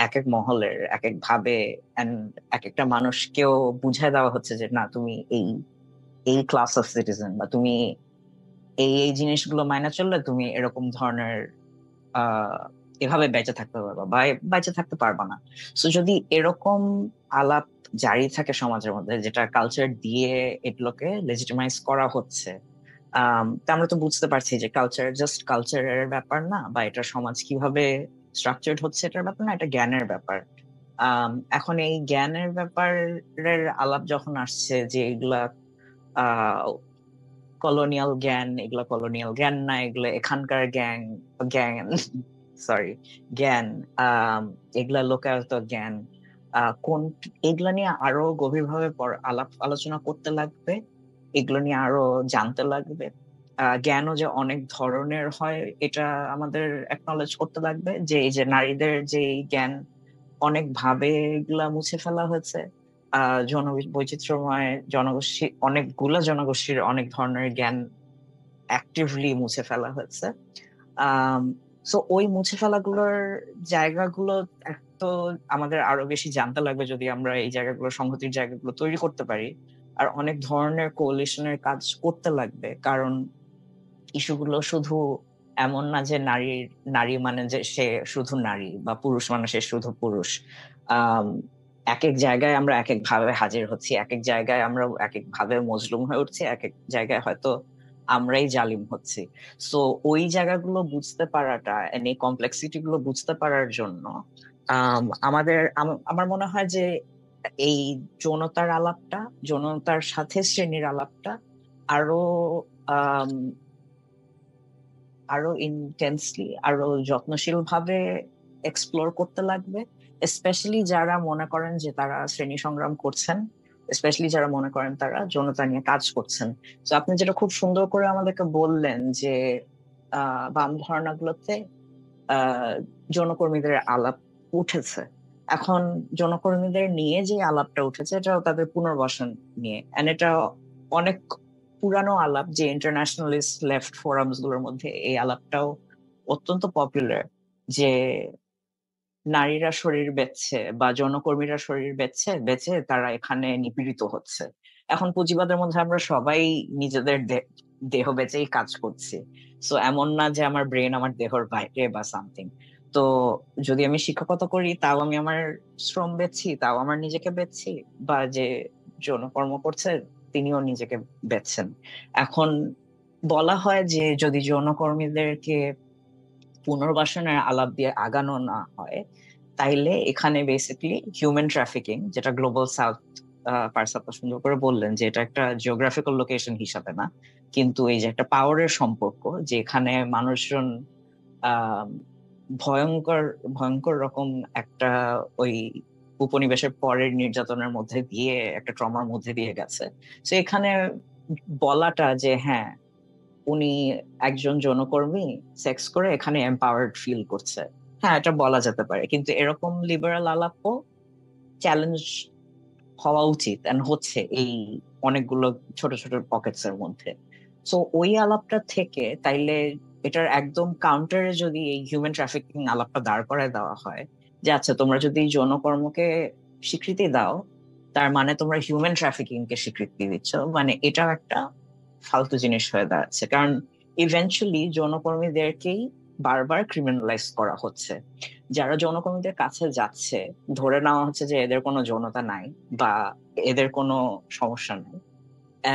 এক এক মহলের এক এক ভাবে, and এক একটা মানুষকেও বুঝায় দেওয়া হচ্ছে যে না, তুমি এই এই ক্লাস অফ সিটিজেন, বা তুমি এই এই জিনিসগুলো মাইনা চললে তুমি এরকম ধরনের আহ এভাবে বেঁচে থাকতে পারবা বা বেঁচে থাকতে পারবা না। তো যদি এরকম আলাপ জারি থাকে সমাজের মধ্যে, যেটা কালচার দিয়ে এগুলোকে লেজিটিমাইজ করা হচ্ছে, তা আমরা তো বুঝতে পারছি যে কালচার জাস্ট কালচারের ব্যাপার না, বা এটা সমাজ কিভাবে স্ট্রাকচার্ড হচ্ছে এটার ব্যাপার না, এটা জ্ঞানের ব্যাপার। এখন এই জ্ঞানের ব্যাপারের আলাপ যখন আসছে, যে এগুলা আহ কলোনিয়াল জ্ঞান, এগুলা কলোনিয়াল জ্ঞান না, এগুলো এখানকার জ্ঞান সরি জ্ঞান, এগুলা লোকায়ত জ্ঞান, কোন এগুলা নিয়ে আরো গভীরভাবে আলাপ আলোচনা করতে লাগবে, এগুলো নিয়ে আরো জানতে লাগবে। জ্ঞানও যে অনেক ধরনের হয় এটা আমাদের একনলেজ করতে লাগবে, যে এই যে নারীদের যে এই জ্ঞান অনেক ভাবে এগুলা মুছে ফেলা হয়েছে, বৈচিত্র্যময় জনগোষ্ঠী, অনেকগুলা জনগোষ্ঠীর অনেক ধরনের জ্ঞান অ্যাক্টিভলি মুছে ফেলা হয়েছে। সো ওই মুছে ফেলাগুলোর জায়গাগুলো তো আমাদের আরো বেশি জানতে লাগবে যদি আমরা এই জায়গাগুলো, সংহতির জায়গাগুলো তৈরি করতে পারি। আর অনেক ধরনের কোলিশনের কাজ করতে লাগবে, কারণ ইস্যুগুলো শুধু এমন না যে নারী মানে যে সে শুধু নারী, বা পুরুষ মানে সে শুধু পুরুষ। এক এক জায়গায় আমরা এক এক ভাবে হাজির হচ্ছি, এক এক জায়গায় আমরা এক এক ভাবে মজলুম হয়ে উঠছি, এক এক জায়গায় হয়তো আমরাই জালিম হচ্ছি। সো ওই জায়গাগুলো বুঝতে পারাটা, এই কমপ্লেক্সিটি গুলো বুঝতে পারার জন্য আমার মনে হয় যে এই যৌনতার আলাপটা, যৌনতার সাথে শ্রেণীর আলাপটা আরো আরো ইন্টেন্সলি, আরো যত্নশীল ভাবে এক্সপ্লোর করতে লাগবে। স্পেশালি যারা মনে করেন যে তারা শ্রেণী সংগ্রাম করছেন, স্পেশালি যারা মনে করেন তারা যৌনতা নিয়ে কাজ করছেন। তো আপনি যেটা খুব সুন্দর করে আমাদেরকে বললেন যে বাম ধারণাগুলোতে যৌনকর্মীদের আলাপ উঠেছে। এখন যৌনকর্মীদের নিয়ে যে আলাপটা উঠেছে, এটাও তাদের পুনর্বাসন নিয়ে, এটা অনেক পুরানো আলাপ, যে ইন্টারন্যাশনালিস্ট লেফট ফোরামস গুলোর মধ্যে এই আলাপটাও অত্যন্ত পপুলার, যে নারীরা শরীর বেচছে বা যৌনকর্মীরা শরীর বেচে তারা এখানে নিপীড়িত হচ্ছে। এখন পুঁজিবাদের মধ্যে আমরা সবাই নিজেদের দেহ বেচেই কাজ করছি। সো এমন না যে আমার ব্রেন আমার দেহর বাইরে বা সামথিং। তো যদি আমি শিক্ষকতা করি, তাও আমি আমার শ্রম বেচছি, তাও আমার নিজেকে বেচছি, বা যে যৌনকর্ম করছে তিনিও নিজেকে বেচছেন। এখন বলা হয় যে যদি যৌনকর্মীদেরকে পুনর্বাসনের আলাপ দিয়ে আগানো না হয়, তাইলে এখানে বেসিক্যালি হিউম্যান ট্রাফিকিং, যেটা গ্লোবাল সাউথ পারসাপ্পা সুন্দর করে বললেন যে এটা একটা জিওগ্রাফিক্যাল লোকেশন হিসাবে না, কিন্তু এই যে একটা পাওয়ারের সম্পর্ক, যে এখানে মানুষজন ভয়ঙ্কর ভয়ঙ্কর রকম একটা ওই উপনিবেশের পরের নির্যাতনের মধ্যে দিয়ে, একটা ট্রমার মধ্যে দিয়ে গেছে। তো এখানে বলাটা যে হ্যাঁ, উনি একজন যৌনকর্মী সেক্স করে এখানে এম্পাওয়ার্ড ফিল করছে, হ্যাঁ এটা বলা যেতে পারে, কিন্তু এরকম লিবারাল আলাপও চ্যালেঞ্জ হওয়া উচিত, এন্ড হচ্ছে এই অনেকগুলো ছোট ছোট পকেটস এর মধ্যে। সো ওই আলাপটা থেকে তাইলে এটার একদম কাউন্টারে যদি এই হিউম্যান ট্রাফিকিং আলাপটা দাঁড় করায় দেওয়া হয়, যে আচ্ছা তোমরা যদি যৌনকর্মকে স্বীকৃতি দাও, তার মানে তোমরা হিউম্যান ট্রাফিকিং কে স্বীকৃতি দিচ্ছ, মানে এটাও একটা ফালতু জিনিস হয়ে দাঁড়াচ্ছে। কারণ ইভেন্চুয়ালি যৌনকর্মীদেরকেই বারবার ক্রিমিনালাইজ করা হচ্ছে। যারা যৌনকর্মীদের কাছে যাচ্ছে, ধরে নেওয়া হচ্ছে যে এদের কোনো যৌনতা নাই বা এদের কোনো সমস্যা নাই,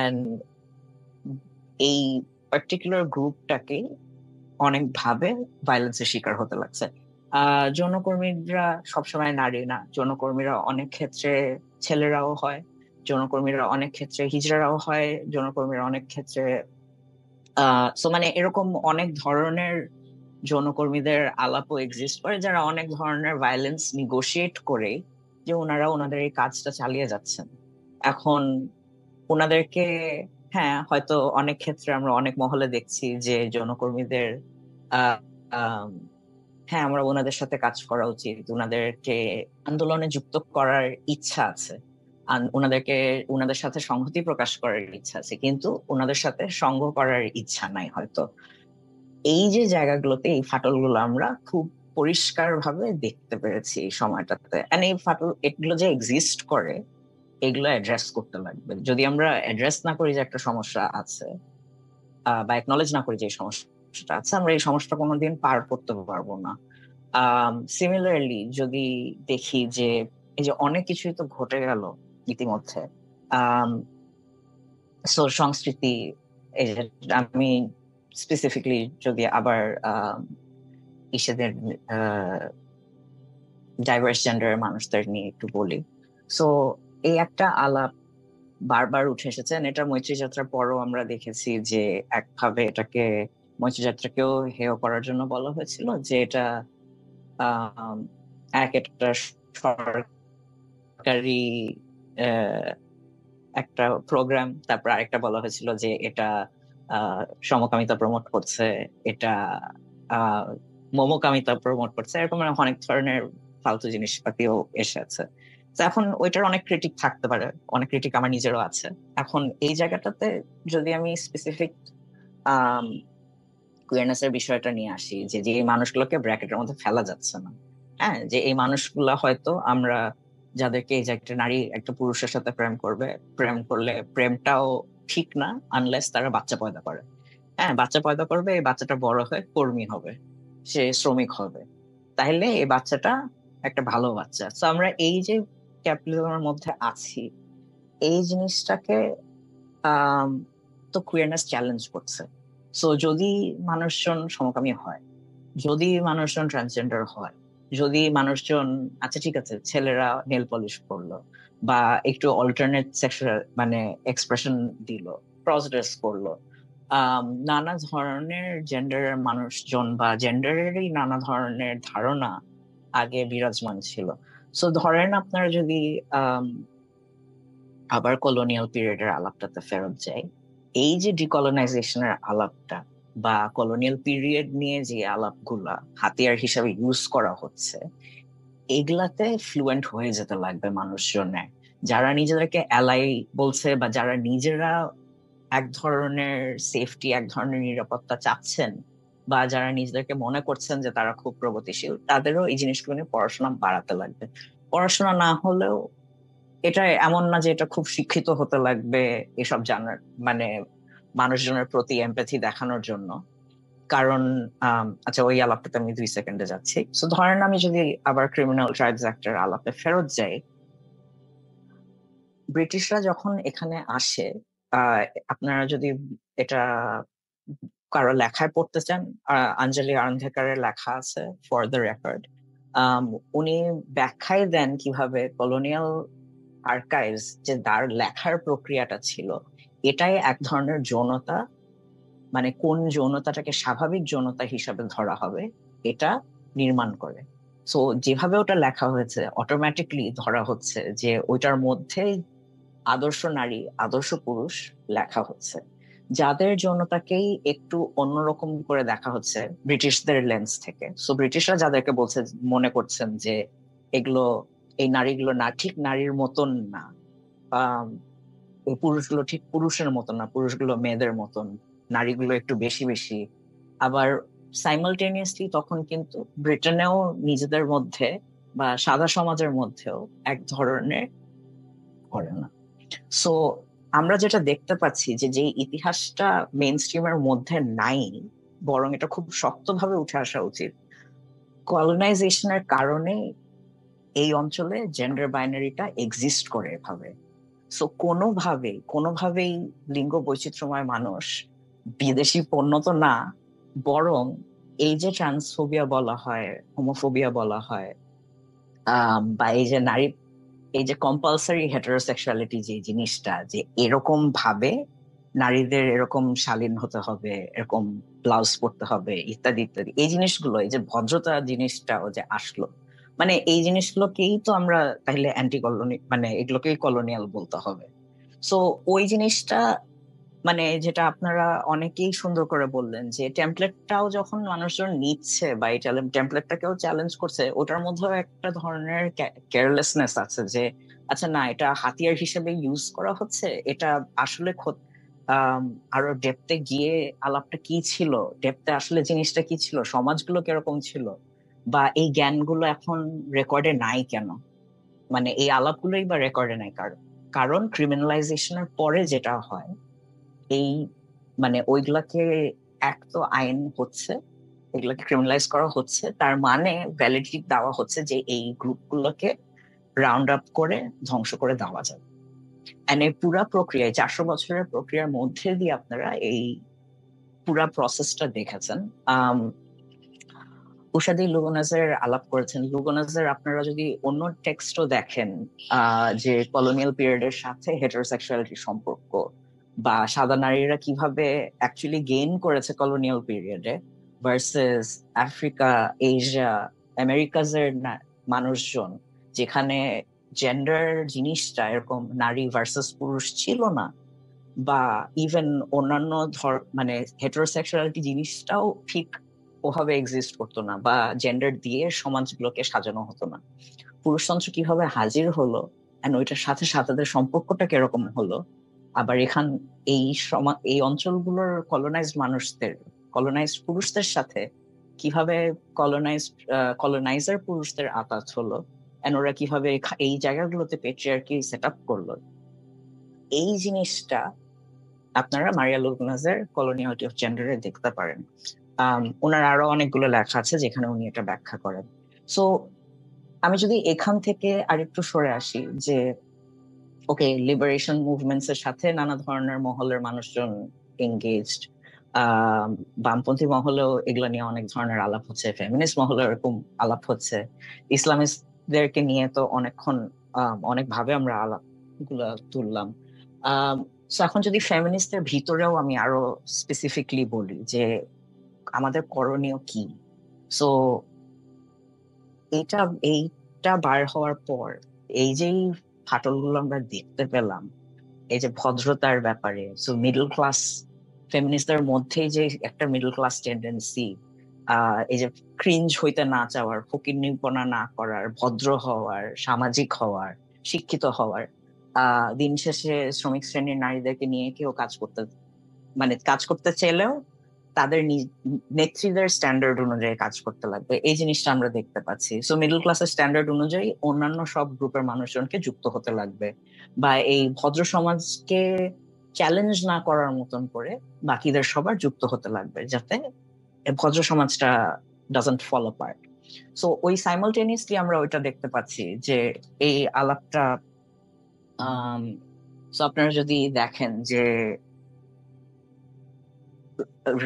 এন্ড এই পার্টিকুলার গ্রুপটাকে অনেকভাবে ভায়োলেন্সের শিকার হতে লাগছে। যৌনকর্মীরা সবসময় নারী না, যৌনকর্মীরা অনেক ক্ষেত্রে ছেলেরাও হয়, যৌনকর্মীরা অনেক ক্ষেত্রে হিজড়ারাও হয়, যৌনকর্মীরা অনেক ক্ষেত্রে সো মানে এরকম অনেক ধরনের যৌনকর্মীদের আলাপও এক্সিস্ট করে, যারা অনেক ধরনের ভায়োলেন্স নিগোশিয়েট করে যে ওনারা ওনাদের এই কাজটা চালিয়ে যাচ্ছেন। এখন ওনাদেরকে, হ্যাঁ হয়তো অনেক ক্ষেত্রে আমরা অনেক মহলে দেখছি যে যৌনকর্মীদের হ্যাঁ আমরা ওনাদের সাথে কাজ করা উচিত, ওনাদেরকে আন্দোলনে যুক্ত করার ইচ্ছা আছে, ওনাদের সাথে সংহতি প্রকাশ করার ইচ্ছা আছে, কিন্তু ওনাদের সাথে সঙ্গ করার ইচ্ছা নাই হয়তো। এই যে জায়গাগুলোতে এই ফাটলগুলো আমরা খুব পরিষ্কার ভাবে দেখতে পেরেছি এই সময়টাতে। এই ফাটল এগুলো যে এক্সিস্ট করে, এগুলো অ্যাড্রেস করতে লাগবে। যদি আমরা অ্যাড্রেস না করি যে একটা সমস্যা আছে, বা একনলেজ না করি যে এই সমস্যাটা আছে, আমরা এই সমস্যাটা কোনোদিন পার করতে পারবো না। সিমিলারলি যদি দেখি যে এই যে অনেক কিছুই তো ঘটে গেল ইতিমধ্যে, সংস্কৃতি, আমি স্পেসিফিকলি যদি আবার ইসেদের ডাইভার্স জেন্ডারের মানুষদের নিয়ে একটু বলি, সো এই একটা আলাপ বারবার উঠে এসেছেন। এটা মৈত্রী যাত্রার পরও আমরা দেখেছি যে একভাবে এটাকে, মৈত্রী যাত্রাকেও হেয় করার জন্য বলা হয়েছিল যে এটা একটা সরকারি একটা প্রোগ্রাম, তারপর আরেকটা বলা হয়েছিল যে এটা সমকামিতা প্রমোট করছে, এটা মমকামিতা প্রমোট করছে, এরকম অনেক ধরনের ফালতু জিনিসপাতিও এসেছে। তো এখন ওইটার অনেক ক্রিটিক থাকতে পারে, অনেক ক্রিটিক আমার নিজেরও আছে। এখন এই জায়গাটাতে যদি আমি স্পেসিফিক কুয়ারনেসের বিষয়টা নিয়ে আসি, যে এই মানুষগুলোকে ব্র্যাকেটের মধ্যে ফেলা যাচ্ছে না। হ্যাঁ, যে এই মানুষগুলা হয়তো আমরা যাদেরকে এই যে একটা নারী একটা পুরুষের সাথে প্রেম করলে প্রেমটাও ঠিক না আনলেস তারা বাচ্চা পয়দা করে। হ্যাঁ, বাচ্চা পয়দা করবে, এই বাচ্চাটা বড় হয়ে কর্মী হবে, সে শ্রমিক হবে, তাহলে এই বাচ্চাটা একটা ভালো বাচ্চা। তো আমরা এই যে ক্যাপিটালিজমের মধ্যে আছি, এই জিনিসটাকে তো কুয়ারনেস চ্যালেঞ্জ করছে। সো যদি মানুষজন সমকামী হয়, যদি মানুষজন ট্রান্সজেন্ডার হয়, যদি মানুষজন আচ্ছা ঠিক আছে ছেলেরা নেল পলিশ করলো বা একটু অল্টারনেট সেক্সুয়াল মানে এক্সপ্রেশন দিল, ক্রস ড্রেস করলো, নানা ধরনের জেন্ডারের মানুষজন বা জেন্ডারেরই নানা ধরনের ধারণা আগে বিরাজমান ছিল। সো ধরেন আপনারা যদি আবার কলোনিয়াল পিরিয়ডের আলাপটাতে ফেরত যাই, এই যে ডিকলোনাইজেশনের আলাপটা বা কলোনিয়াল পিরিয়ড নিয়ে যে আলাপগুলা হাতিয়ার হিসাবে ইউজ করা হচ্ছে, এগুলাতে ফ্লুয়েন্ট হয়ে যেতে লাগবে মানুষজনের, যারা নিজেদেরকে অ্যালাই বলছে বা যারা নিজেরা এক ধরনের সেফটি, এক ধরনের নিরাপত্তা চাচ্ছেন, বা যারা নিজেদেরকে মনে করছেন যে তারা খুব প্রগতিশীল, তাদেরও এই জিনিসগুলো নিয়ে পড়াশোনা বাড়াতে লাগবে। পড়াশোনা না হলেও এটা এমন না যে এটা খুব শিক্ষিত হতে লাগবে এসব জানার মানে মানুষজনের প্রতি এমপ্যাথি দেখানোর জন্য। কারণ আচ্ছা ওই আলাপটাতে আমি 2 সেকেন্ডে যাচ্ছি। তো ধরেন আমি যদি আবার ক্রিমিনাল ট্রাইবস অ্যাক্টের আলাপে ফেরত যাই, ব্রিটিশরা যখন এখানে আসে, আপনারা যদি এটা কারো লেখায় পড়তে চান, আঞ্জলি আরন্ধেকারের লেখা আছে ফর দ্য রেকর্ড, উনি ব্যাখ্যায় দেন কিভাবে কলোনিয়াল আর্কাইভস যে তার লেখার প্রক্রিয়াটা ছিল, এটাই এক ধরনের যৌনতা, মানে কোন যৌনতাটাকে স্বাভাবিক যৌনতা হিসাবে ধরা হবে এটা নির্মাণ করে। সো যেভাবে ওটা লেখা হয়েছে অটোমেটিকলি ধরা হচ্ছে যে ওইটার মধ্যে আদর্শ নারী আদর্শ পুরুষ লেখা হচ্ছে, যাদের যৌনতাকেই একটু অন্যরকম করে দেখা হচ্ছে ব্রিটিশদের লেন্স থেকে। সো ব্রিটিশরা যাদেরকে বলছে মনে করছেন যে এগুলো এই নারীগুলো না ঠিক নারীর মতন না, এই পুরুষগুলো ঠিক পুরুষের মতন না, পুরুষগুলো মেয়েদের মতন, নারীগুলো একটু বেশি বেশি। আবার সাইমালটেনিয়াসলি তখন কিন্তু ব্রিটেনেও নিজেদের মধ্যে বা সাদা সমাজের মধ্যেও এক ধরনের করে না। সো আমরা যেটা দেখতে পাচ্ছি যে ইতিহাসটা মেইন স্ট্রিমের মধ্যে নাই, বরং এটা খুব শক্তভাবে উঠে আসা উচিত। কলোনাইজেশনের কারণে এই অঞ্চলে জেন্ডার বাইনারিটা এক্সিস্ট করে এভাবে। সো কোনোভাবেই লিঙ্গ বৈচিত্র্যময় মানুষ বিদেশি পণ্য তো না, বরং এই যে ট্রান্সফোবিয়া বলা হয়, হোমোফোবিয়া বলা হয়, বা এই যে কম্পালসারি হেটারোসেক্সুয়ালিটি যে জিনিসটা, যে এরকম ভাবে নারীদের এরকম শালীন হতে হবে, এরকম ব্লাউজ পরতে হবে ইত্যাদি ইত্যাদি, এই জিনিসগুলো, এই যে ভদ্রতা জিনিসটাও যে আসলো, মানে এই জিনিসগুলোকেই তো আমরা তাহলে অ্যান্টি কলোনি মানে এগুলোকেই কলোনিয়াল বলতে হবে। সো ওই জিনিসটা মানে যেটা আপনারা অনেকেই সুন্দর করে বললেন যে টেমপ্লেটটাও যখন মানুষজন নিচ্ছে বা এই টেমপ্লেটটাকেও চ্যালেঞ্জ করছে, ওটার মধ্যেও একটা ধরনের কেয়ারলেসনেস আছে যে আচ্ছা না এটা হাতিয়ার হিসেবে ইউজ করা হচ্ছে, এটা আসলে আরো ডেপথে গিয়ে আলাপটা কি ছিল, ডেপথে আসলে জিনিসটা কি ছিল, সমাজগুলো কিরকম ছিল, বা এই জ্ঞানগুলো এখন রেকর্ডে নাই কেন, মানে এই আলাপগুলোই বা রেকর্ডে নাই কারণ ক্রিমিনালাইজেশনের পরে যেটা হয়, এই মানে ওইগুলাকে এক তো আইন হচ্ছে, এগুলাকে ক্রিমিনালাইজ করা হচ্ছে, তার মানে ভ্যালিডিটি দেওয়া হচ্ছে যে এই গ্রুপগুলোকে রাউন্ড আপ করে ধ্বংস করে দেওয়া যাবে। এন্ড এই পুরা প্রক্রিয়ায় 400 বছরের প্রক্রিয়ার মধ্যে দিয়ে আপনারা এই পুরা প্রসেসটা দেখেছেন। উষাদি লুগোনাজের আলাপ করেছেন। লুগোনাজের আপনারা যদি অন্য টেক্সটও দেখেন, যে কলোনিয়াল পিরিয়ডের সাথে হেটারোসেক্সুয়ালিটির সম্পর্ক বা সাদা নারীরা কিভাবে অ্যাকচুয়ালি গেইন করেছে কলোনিয়াল পিরিয়ডে ভার্সেস আফ্রিকা, এশিয়া, আমেরিকাজের মানুষজন, যেখানে জেন্ডার জিনিসটা এরকম নারী ভার্সেস পুরুষ ছিল না, বা ইভেন অন্যান্য মানে হেটারোসেক্সুয়ালিটি জিনিসটাও ঠিক ওভাবে এক্সিস্ট করতো না, বা জেন্ডার দিয়ে সমাজগুলোকে সাজানো হতো না। পুরুষতন্ত্র কিভাবে হাজির হলো and ওইটার সাথে সাথে তাদের সম্পর্কটা কিরকম হলো, আবার এই অঞ্চলগুলোর কলোনাইজড পুরুষদের সাথে কিভাবে কলোনাইজার পুরুষদের আঘাত হলো, and ওরা কিভাবে এই জায়গাগুলোতে পেট্রিয়ার্কি সেট আপ করলো, এই জিনিসটা আপনারা মারিয়া লুগনাসের কলোনিয়ালিটি অফ জেন্ডারে দেখতে পারেন। ওনার আরো অনেকগুলো লেখা আছে যেখানে উনি এটা ব্যাখ্যা করেন। সো আমি যদি এখান থেকে আরেকটু সরে আসি যে ওকে, লিবারেশন মুভমেন্টস এর সাথে নানা ধরনের মহলের মানুষজন এঙ্গেজড, বামপন্থী মহলেও এগুলো নিয়ে অনেক ধরনের আলাপ হচ্ছে, ফেমিনিস্ট মহলে এরকম আলাপ হচ্ছে, ইসলামিস্টদেরকে নিয়ে তো অনেকভাবে আমরা আলাপ গুলা তুললাম। এখন যদি ফেমিনিস্টদের ভিতরেও আমি আরো স্পেসিফিকলি বলি যে আমাদের করণীয় কি, সো এইটা বার হওয়ার পর এই যে ফাটলগুলো আমরা দেখতে পেলাম, এই যে ভদ্রতার ব্যাপারে, সো মিডল ক্লাস ফেমিনিস্টদের মধ্যেই যে একটা মিডল ক্লাস টেন্ডেন্সি, এই যে ক্রিঞ্জ হইতে না চাওয়ার, ফকিন্নিপনা না করার, ভদ্র হওয়ার, সামাজিক হওয়ার, শিক্ষিত হওয়ার, দিন শেষে শ্রমিক শ্রেণীর নারীদেরকে নিয়ে কেউ কাজ করতে চাইলেও তাদের নেত্রীদের স্ট্যান্ডার্ড অনুযায়ী কাজ করতে লাগবে, এই জিনিসটা আমরা দেখতে পাচ্ছি। সো মিডল ক্লাসের স্ট্যান্ডার্ড অনুযায়ী অন্যান্য সব গ্রুপের মানুষজনকে যুক্ত হতে লাগবে, বা এই ভদ্র সমাজকে চ্যালেঞ্জ না করার মতন করে বাকিদের সবার যুক্ত হতে লাগবে, যাতে ভদ্র সমাজটা ডাজন্ট ফল অ্যাপার্ট। সো ওই সাইমালটেনিয়াসলি আমরা ওইটা দেখতে পাচ্ছি যে এই আলাপটা, সো আপনারা যদি দেখেন যে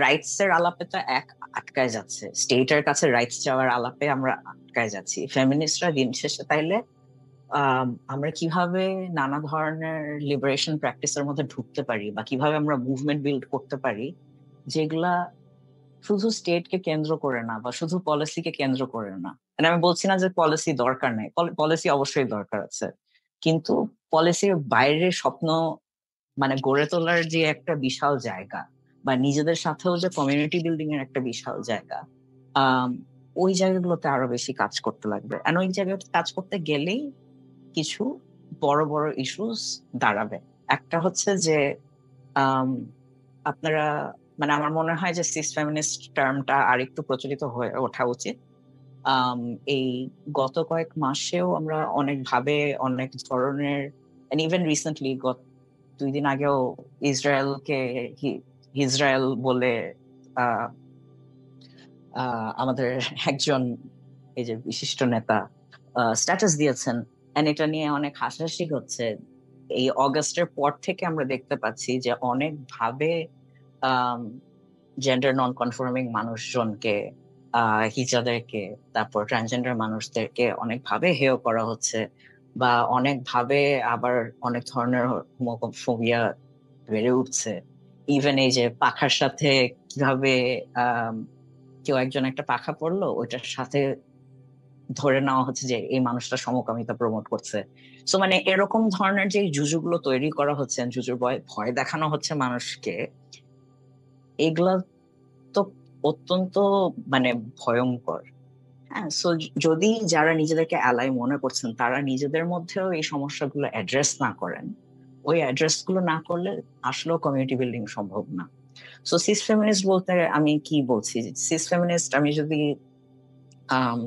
রাইটস এর আলাপে তো আটকায় যাচ্ছে, স্টেটের কাছে রাইটস চাওয়ার আলাপে আমরা আটকায় যাচ্ছি। ফেমিনিস্টরা দিন শেষে তাইলে আমরা কিভাবে নানা ধরনের লিবারেশন প্র্যাকটিসের মধ্যে ঢুকতে পারি, বা কিভাবে আমরা মুভমেন্ট বিল্ড করতে পারি যেগুলা শুধু স্টেটকে কেন্দ্র করে না, বা শুধু পলিসিকে কেন্দ্র করে না। আমি বলছি না যে পলিসি দরকার নেই, পলিসি অবশ্যই দরকার আছে, কিন্তু পলিসির বাইরে স্বপ্ন গড়ে তোলার যে একটা বিশাল জায়গা, বা নিজেদের সাথেও যে কমিউনিটি বিল্ডিং এর একটা বিশাল জায়গা, ওই জায়গাগুলোতে আরো বেশি কাজ করতে লাগবে। আর ওই জায়গাতে কাজ করতে গেলেই কিছু বড় বড় ইস্যুস দাঁড়াবে। একটা হচ্ছে যে আপনারা আমার মনে হয় যে সিস ফেমিনিস্ট টার্মটা আর একটু প্রচলিত হয়ে ওঠা উচিত। এই গত কয়েক মাসেও আমরা অনেকভাবে অনেক ধরনের, ইভেন রিসেন্টলি 2 দিন আগেও ইসরায়েলকে ইসরায়েল বলে আমাদের একজন এই যে বিশিষ্ট নেতা স্ট্যাটাস দিয়েছেন, এটা নিয়ে অনেক হাসাহাসি হচ্ছে। এই অগাস্টের পর থেকে আমরা দেখতে পাচ্ছি যে অনেকভাবে জেন্ডার নন কনফর্মিং মানুষজনকে, হিজাদেরকে, তারপর ট্রান্সজেন্ডার মানুষদেরকে অনেকভাবে হেয় করা হচ্ছে, বা অনেকভাবে আবার অনেক ধরনের হোমোফোবিয়া বেড়ে উঠছে। ইভেন এই যে পাখার সাথে কিভাবে কেউ একজন একটা পাখা পড়লো, ওইটার সাথে ধরে নেওয়া হচ্ছে যে এই মানুষটা সমকামিতা প্রমোট করছে। সো এরকম ধরনের যে জুজুগুলো তৈরি করা হচ্ছে, জুজুর ভয় দেখানো হচ্ছে মানুষকে, এগুলা তো অত্যন্ত ভয়ঙ্কর। হ্যাঁ, সো যদি যারা নিজেদেরকে অ্যালাই মনে করছেন তারা নিজেদের মধ্যেও এই সমস্যাগুলো অ্যাড্রেস না করেন, ওই অ্যাড্রেস গুলো না করলে আসলেও কমিউনিটি বিল্ডিং সম্ভব না। সো সিস ফেমিনিস্ট বলতে আমি কি বলছি, সিস ফেমিনিস্ট, আমি যদি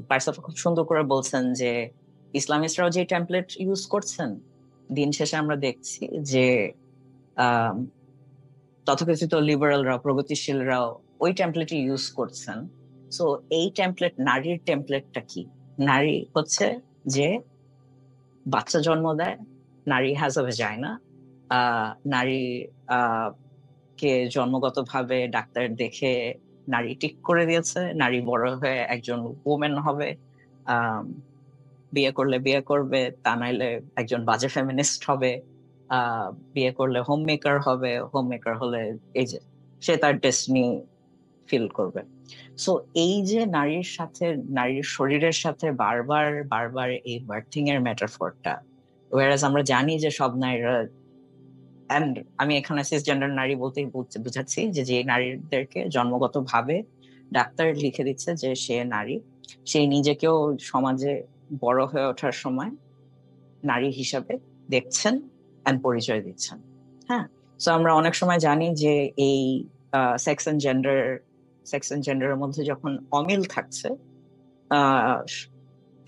পার্সা খুব সুন্দর করে বলছেন যে ইসলামিস্টরাও যে টেমপ্লেট ইউজ করছেন, দিন শেষে আমরা দেখছি যে তথাকথিত লিবারেলরা, প্রগতিশীলরাও ওই টেমপ্লেটই ইউজ করছেন। সো এই টেমপ্লেট, নারীর টেমপ্লেটটা কি? নারী হচ্ছে যে বাচ্চা জন্ম দেয়, নারী হ্যাজ আ ভেজাইনা, নারী কে জন্মগতভাবে ডাক্তার দেখে নারী ঠিক করে দিয়েছে, নারী বড় হয়ে একজন ওমেন হবে, বিয়ে করলে বিয়ে করবে, তা নাইলে একজন বাজে ফেমিনিস্ট হবে, বিয়ে করলে হোম মেকার হবে, হোম মেকার হলে এই যে সে তার ডেস্টিনি ফিল করবে। সো এই যে নারীর সাথে, নারীর শরীরের সাথে বারবার বারবার এই বার্থিং এর মেটাফরটা, ওয়ারাজ আমরা জানি যে সব নারীরা, এন্ড আমি এখানে সিসজেন্ডার নারী বলতেই বুঝাচ্ছি যে নারীদেরকে জন্মগত ভাবে ডাক্তার লিখে দিচ্ছে যে সে নারী, সে নিজেকেও সমাজে বড় হয়ে ওঠার সময় নারী হিসাবে দেখছেন and পরিচয় দিচ্ছেন। হ্যাঁ, সো আমরা অনেক সময় জানি যে এই সেক্স এন্ড জেন্ডারের মধ্যে যখন অমিল থাকছে, আহ,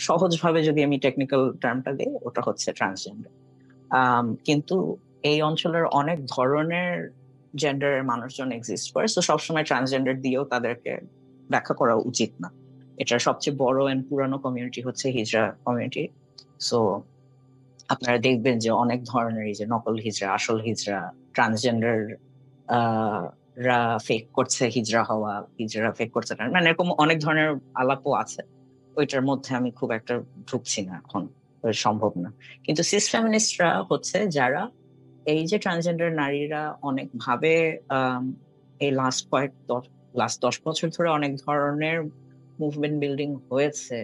সহজভাবে যদি আমি টেকনিক্যাল টার্মটা দিই, ওটা হচ্ছে ট্রান্সজেন্ডার। কিন্তু এই অঞ্চলের অনেক ধরনের জেন্ডারের মানুষজন এক্সিস্ট করে, তো সবসময় ট্রান্সজেন্ডার দিয়েও তাদেরকে ব্যাখ্যা করা উচিত না। এটার সবচেয়ে বড় এন্ড পুরানো কমিউনিটি হচ্ছে হিজড়া কমিউনিটি। সো আপনারা দেখবেন যে অনেক ধরনের এই যে নকল হিজড়া, আসল হিজড়া, ট্রান্সজেন্ডার রা ফেক করছে হিজড়া হওয়া, হিজড়া ফেক করছে, মানে এরকম অনেক ধরনের আলাপও আছে। ওইটার মধ্যে আমি খুব একটা ঢুকছি না এখন, সম্ভব না। কিন্তু সিস ফেমিনিস্টরা হচ্ছে যারা এই যে ট্রান্সজেন্ডার নারীরা অনেক ভাবে এই লাস্ট 10 বছর ধরে অনেক ধরনের মুভমেন্ট বিল্ডিং হয়েছে,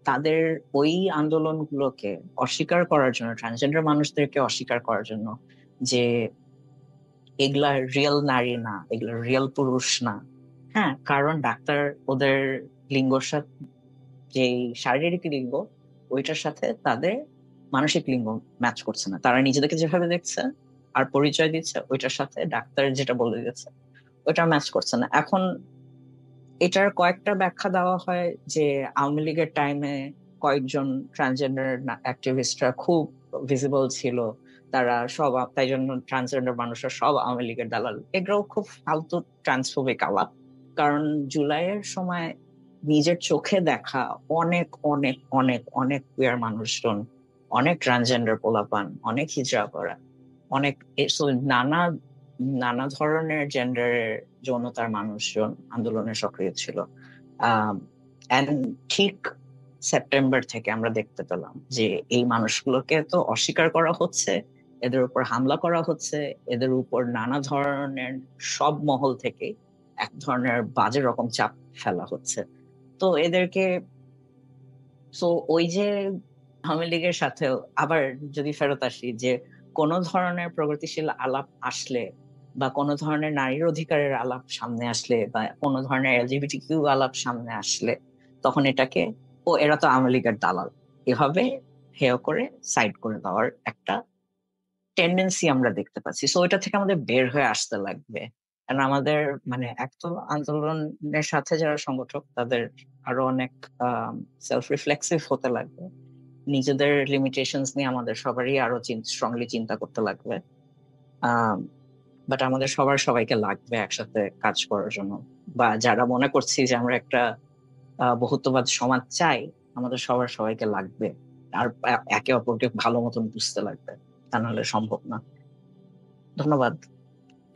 তাদের ওই আন্দোলনগুলোকে অস্বীকার করার জন্য, ট্রান্সজেন্ডার মানুষদেরকে অস্বীকার করার জন্য যে এগুলা রিয়েল নারী না, এগুলা রিয়েল পুরুষ না। হ্যাঁ, কারণ ডাক্তার ওদের লিঙ্গর সাথে, যে শারীরিক লিঙ্গ ওইটার সাথে তাদের মানসিক লিঙ্গ ম্যাচ করছে না। তারা নিজেদেরকে যেভাবে দেখছে আর পরিচয় দিচ্ছে ওইটার সাথে ডাক্তার যেটা বলে দিচ্ছে ওইটা ম্যাচ করছে না। এখন এটার কয়েকটা ব্যাখ্যা দেওয়া হয় যে আওয়ামী লীগের টাইমে কয়েকজন ট্রান্সজেন্ডার অ্যাক্টিভিস্টরা খুব ভিজিবল ছিল, তারা সব, তাই জন্য ট্রান্সজেন্ডার মানুষরা সব আওয়ামী লীগের দালাল। এগুলো খুব ফালতু ট্রান্সফোবিক আলাপ। কারণ জুলাইয়ের সময় নিজের চোখে দেখা অনেক অনেক অনেক অনেক কুয়ার মানুষজন, অনেক ট্রান্সজেন্ডার পোলাপান, অনেক হিজড়া করা, অনেক নানা নানা ধরনের জেন্ডারের যৌনতার মানুষজন আন্দোলনে সক্রিয় ছিল। ঠিক সেপ্টেম্বর থেকে আমরা দেখতে পেলাম যে এই মানুষগুলোকে তো অস্বীকার করা হচ্ছে, এদের উপর হামলা করা হচ্ছে, এদের উপর নানা ধরনের সব মহল থেকে এক ধরনের বাজে রকম চাপ ফেলা হচ্ছে। তো এদেরকে, তো ওই যে আওয়ামী লীগের সাথেও আবার যদি ফেরত আসি, যে কোনো ধরনের প্রগতিশীল আলাপ আসলে বা কোনো ধরনের নারীর অধিকারের আলাপ সামনে আসলে বা কোনো ধরনের এলজিবিটিকিউ আলাপ সামনে আসলে তখন এটাকে এরা তো আওয়ামী লীগের দালাল এভাবে হেয় করে সাইড করে দেওয়ার একটা টেন্ডেন্সি আমরা দেখতে পাচ্ছি। সো এটা থেকে আমাদের বের হয়ে আসতে লাগবে। কারণ আমাদের মানে এক তো আন্দোলনের সাথে যারা সংগঠক তাদের আরো অনেক সেলফ রিফ্লেক্সিভ হতে লাগবে, নিজেদের লিমিটেশনস নিয়ে আমাদের সবারই আরো স্ট্রংলি চিন্তা করতে লাগবে। বাট আমাদের সবাইকে লাগবে একসাথে কাজ করার জন্য, বা যারা মনে করছি যে আমরা একটা বহুত্ববাদ সমাজ চাই, আমাদের সবাইকে লাগবে আর একে অপরকে ভালো মতন বুঝতে লাগবে, তা নাহলে সম্ভব না। ধন্যবাদ।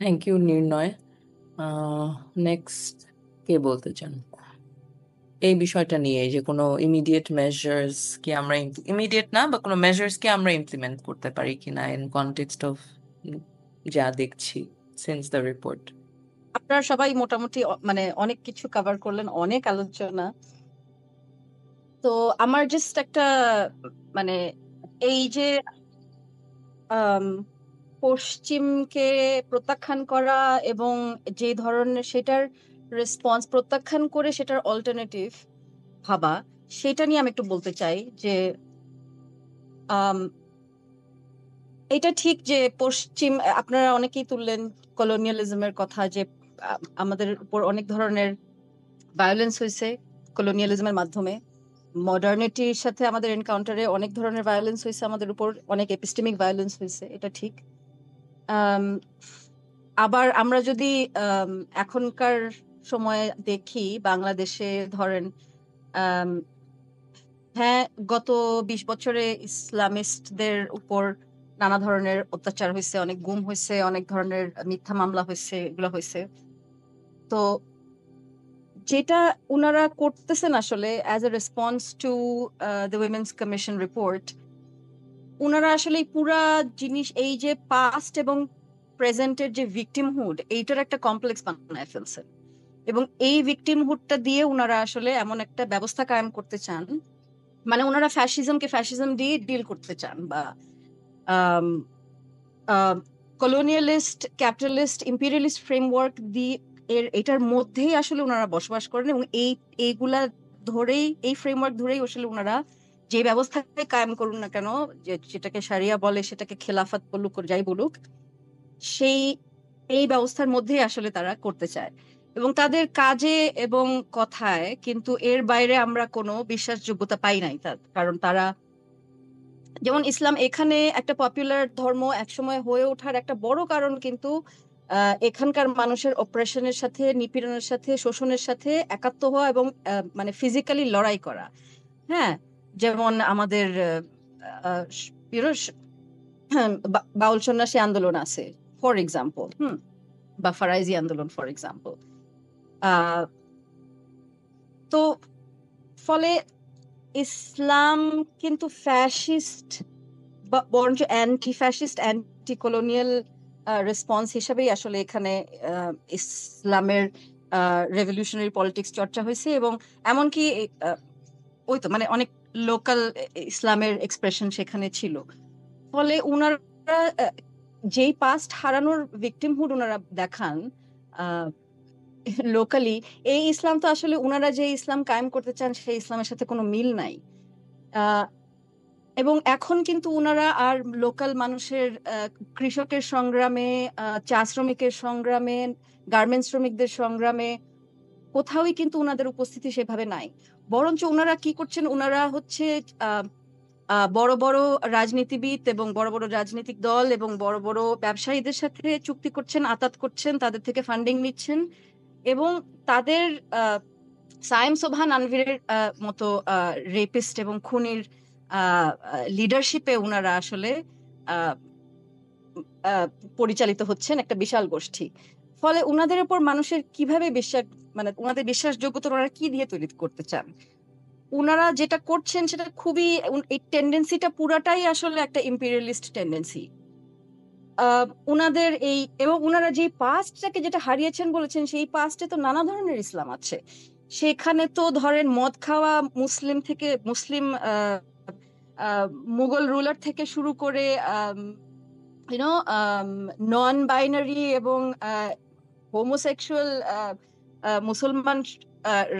থ্যাংক ইউ নির্ণয়। নেক্সট কে বলতে চান এই বিষয়টা নিয়ে, যে কোনো ইমিডিয়েট মেজার্স কি আমরা, ইমিডিয়েট না বা কোনো মেজার্স কি আমরা ইমপ্লিমেন্ট করতে পারি কিনা ইন কনটেক্সট অফ যা দেখছি সিন্স দ্য রিপোর্ট? আপনারা সবাই মোটামুটি মানে অনেক কিছু কভার করলেন, অনেক আলোচনা। তো আমার জাস্ট একটা মানে এই যে পশ্চিমকে প্রত্যাখ্যান করা এবং যে ধরনের সেটার রেসপন্স প্রত্যাখ্যান করে সেটার অল্টারনেটিভ ভাবা, সেটা নিয়ে আমি একটু বলতে চাই যে এটা ঠিক যে পশ্চিম, আপনারা অনেকেই তুললেন কলোনিয়ালিজমের কথা, যে আমাদের উপর অনেক ধরনের ভায়োলেন্স হয়েছে কলোনিয়ালিজমের মাধ্যমে, মডার্নিটির সাথে আমাদের এনকাউন্টারে অনেক ধরনের ভায়োলেন্স হয়েছে, আমাদের উপর অনেক এপিস্টেমিক ভায়োলেন্স হয়েছে, এটা ঠিক। আবার আমরা যদি এখনকার সময়ে দেখি বাংলাদেশে ধরেন, হ্যাঁ গত 20 বছরে ইসলামিস্টদের উপর নানা ধরনের অত্যাচার হয়েছে, অনেক গুম হয়েছে, অনেক ধরনের মিথ্যা মামলা হয়েছে, এগুলো হয়েছে। তো যেটা উনারা করতেছেন আসলে as a response to the women's commission report, উনারা আসলে পুরা জিনিস, এই যে পাস্ট এবং প্রেজেন্টের যে ভিকটিমহুড, এইটার একটা কমপ্লেক্স বানায় ফেলছে, এবং এই ভিকটিমহুডটা দিয়ে উনারা আসলে এমন একটা ব্যবস্থা কায়েম করতে চান, মানে ওনারা ফ্যাসিজমকে ফ্যাসিজম দিয়ে ডিল করতে চান, বা কলোনিয়ালিস্ট, ক্যাপিটালিস্ট, ইম্পিরিয়ালিস্ট ফ্রেমওয়ার্ক দিয়ে এটার মধ্যেই আসলে ওনারা বসবাস করেন, এবং এইগুলা ধরেই, এই ফ্রেমওয়ার্ক ধরেই আসলে ওনারা যে ব্যবস্থাকে কায়েম করুন না কেন, যেটাকে শারিয়া বলে, সেটাকে খেলাফত বলুক, যাই বলুক, এই ব্যবস্থার মধ্যেই আসলে তারা করতে চায়। এবং তাদের কাজে এবং কথায় কিন্তু এর বাইরে আমরা কোনো বিশ্বাসযোগ্যতা পাই নাই। কারণ তারা, যেমন ইসলাম এখানে একটা পপুলার ধর্ম একসময় হয়ে ওঠার একটা বড় কারণ কিন্তু এখানকার মানুষের অপারেশনের সাথে, নিপীড়নের সাথে, শোষণের সাথে একাত্ম হওয়া এবং মানে ফিজিক্যালি লড়াই করা। হ্যাঁ, যেমন আমাদের বাউল সন্ন্যাসী আন্দোলন আছে ফর এক্সাম্পল, বা ফারাইজি আন্দোলন ফর এক্সাম্পল। তো ফলে ইসলাম কিন্তু ফ্যাসিস্ট বা বরঞ্চ anti fascist, anti colonial response হিসেবেই আসলে এখানে ইসলামের রেভলিউশনারি পলিটিক্স চর্চা হয়েছে। এবং এমনকি ওই তো মানে অনেক লোকাল ইসলামের এক্সপ্রেশন সেখানে ছিল। ফলে উনারা যেই পাস্ট হারানোর ভিকটিমহুড উনারা দেখান লোকালি, এই ইসলাম তো আসলে উনারা যে ইসলাম কায়েম করতে চান সেই ইসলামের সাথে কোনো মিল নাই। এবং এখন কিন্তু উনারা আর লোকাল মানুষের, কৃষকের সংগ্রামে, চা শ্রমিকের সংগ্রামে, গার্মেন্টস শ্রমিকদের সংগ্রামে কোথাওই কিন্তু উনাদের উপস্থিতি সেভাবে নাই। বরঞ্চ উনারা কি করছেন, উনারা হচ্ছে বড় বড় রাজনীতিবিদ এবং বড় বড় রাজনৈতিক দল এবং বড় বড় ব্যবসায়ীদের সাথে চুক্তি করছেন, আতাত করছেন, তাদের থেকে ফান্ডিং নিচ্ছেন এবং তাদের সায়েম সোবহান আনভীরের মতো রেপিস্ট এবং খুনির লিডারশিপে উনারা আসলে পরিচালিত হচ্ছেন একটা বিশাল গোষ্ঠী। ফলে উনাদের উপর মানুষের কিভাবে বিশ্বাস, মানে উনাদের বিশ্বাসযোগ্যতা ওনারা কি দিয়ে তৈরি করতে চান? উনারা যেটা করছেন সেটা খুবই, এই টেন্ডেন্সিটা পুরাটাই আসলে একটা ইম্পেরিয়ালিস্ট টেন্ডেন্সি। উনাদের এই, এবং উনারা যে পাস্টটাকে যেটা হারিয়েছেন বলেছেন, সেই পাস্টে তো নানা ধরনের ইসলাম আছে। সেখানে তো ধরেন মদ খাওয়া মুসলিম থেকে, মুসলিম মুঘল রুলার থেকে শুরু করে নন বাইনারি এবং হোমোসেক্সুয়াল মুসলমান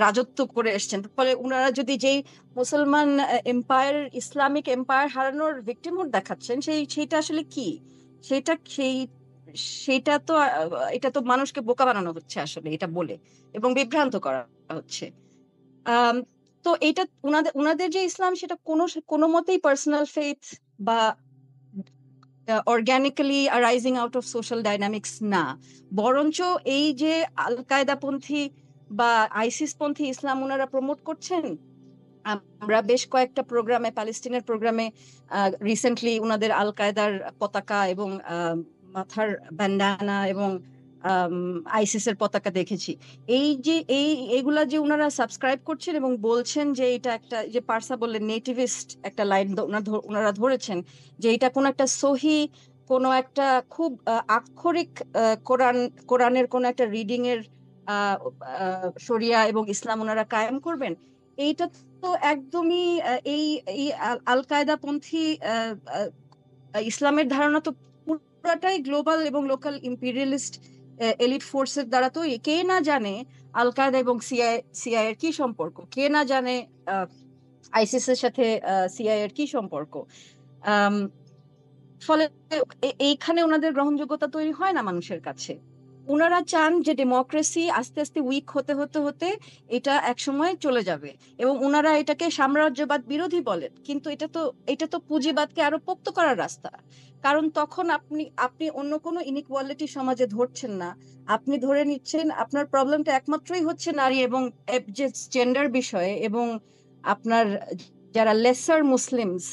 রাজত্ব করে এসছেন। ফলে উনারা যদি যেই মুসলমান এম্পায়ার, ইসলামিক এম্পায়ার হারানোর ভিকটিমহুড দেখাচ্ছেন, সেইটা আসলে কি? সেইটা তো এটা তো মানুষকে বোকা বানানো হচ্ছে আসলে এটা বলে, এবং বিভ্রান্ত করা হচ্ছে। তো এটা উনাদের যে ইসলাম, সেটা কোনো মতেই পার্সোনাল ফেথ বা organically arising out of social dynamics না, বরঞ্চ এই যে আল কায়দা পন্থী বা আইসিস পন্থী ইসলাম ওনারা প্রমোট করছেন। আমরা বেশ কয়েকটা প্রোগ্রামে, প্যালেস্টিনের প্রোগ্রামে রিসেন্টলি ওনাদের আল কায়দার পতাকা এবং মাথার ব্যান্ডানা এবং আইসিসের পতাকা দেখেছি। এইগুলা যে ওনারা সাবস্ক্রাইব করছেন এবং বলছেন যে এটা একটা, যে পার্সা বললেন নেটিভিস্ট একটা লাইন ওনারা ধরেছেন, যে এটা কোনো একটা সহি, কোনো একটা খুব আক্ষরিক কোরআনের কোনো একটা রিডিং এর শরিয়া এবং ইসলাম ওনারা কায়েম করবেন। এইটা তো একদমই এই আল কায়দা পন্থী ইসলামের ধারণা তো পুরোটাই গ্লোবাল এবং লোকাল ইম্পেরিয়ালিস্ট এলিট ফোর্সের দ্বারা তৈরি। কে না জানে আল কায়দা এবং সিআই এর কি সম্পর্ক? কে না জানে আইসিস এর সাথে সিআই এর কি সম্পর্ক? ফলে এইখানে ওনাদের গ্রহণযোগ্যতা তৈরি হয় না মানুষের কাছে। ওনারা চান যে ডেমোক্রেসি আস্তে আস্তে উইক হতে হতে হতে এটা একসময় চলে যাবে, এবং ওনারা এটাকে সাম্রাজ্যবাদ বিরোধী বলেন। কিন্তু এটা তো পুঁজিবাদকে আরো পোক্ত করার রাস্তা। কারণ তখন আপনি অন্য কোনো ইনইকুয়ালিটি সমাজে ধরছেন না, আপনি ধরে নিচ্ছেন আপনার প্রবলেমটা একমাত্রই হচ্ছে নারী এবং জেন্ডার বিষয়ে, এবং আপনার যারা লেসার মুসলিমস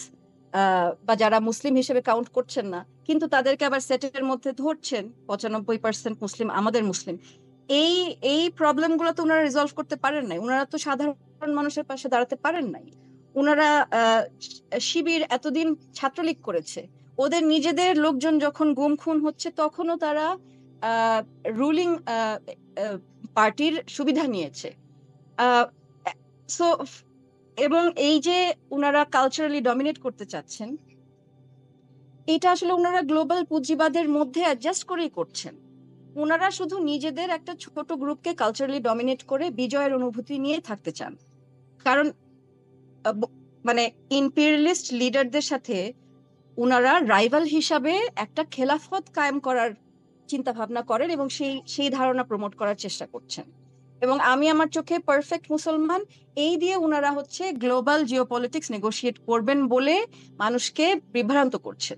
বা যারা মুসলিম হিসেবে কাউন্ট করছেন না, কিন্তু তাদেরকে আবার সেটের মধ্যে ধরছেন, 95% মুসলিম আমাদের মুসলিম। এই প্রবলেমগুলো তো ওনারা রিজলভ করতে পারেন নাই। ওনারা তো সাধারণ মানুষের পাশে দাঁড়াতে পারেন নাই। ওনারা শিবির এতদিন ছাত্রলীগ করেছে, ওদের নিজেদের লোকজন যখন গুম খুন হচ্ছে তখনও তারা রুলিং পার্টির সুবিধা নিয়েছে। সো এবং এই যে ওনারা কালচারালি ডমিনেট করতে চাচ্ছেন, এটা আসলে ওনারা গ্লোবাল পুঁজিবাদের মধ্যে অ্যাডজাস্ট করেই করছেন। ওনারা শুধু নিজেদের একটা ছোট গ্রুপকে কালচারালি ডমিনেট করে বিজয়ের অনুভূতি নিয়ে থাকতে চান। কারণ মানে ইম্পেরিয়ালিস্ট লিডারদের সাথে উনারা রাইভাল হিসাবে একটা খেলাফত কায়েম করার চিন্তা ভাবনা করেন এবং সেই ধারণা প্রমোট করার চেষ্টা করছেন। এবং আমি আমার চোখে পারফেক্ট মুসলমান এই দিয়ে উনারা হচ্ছে গ্লোবাল জিওপলিটিক্স নেগোশিয়েট করবেন বলে মানুষকে বিভ্রান্ত করছেন।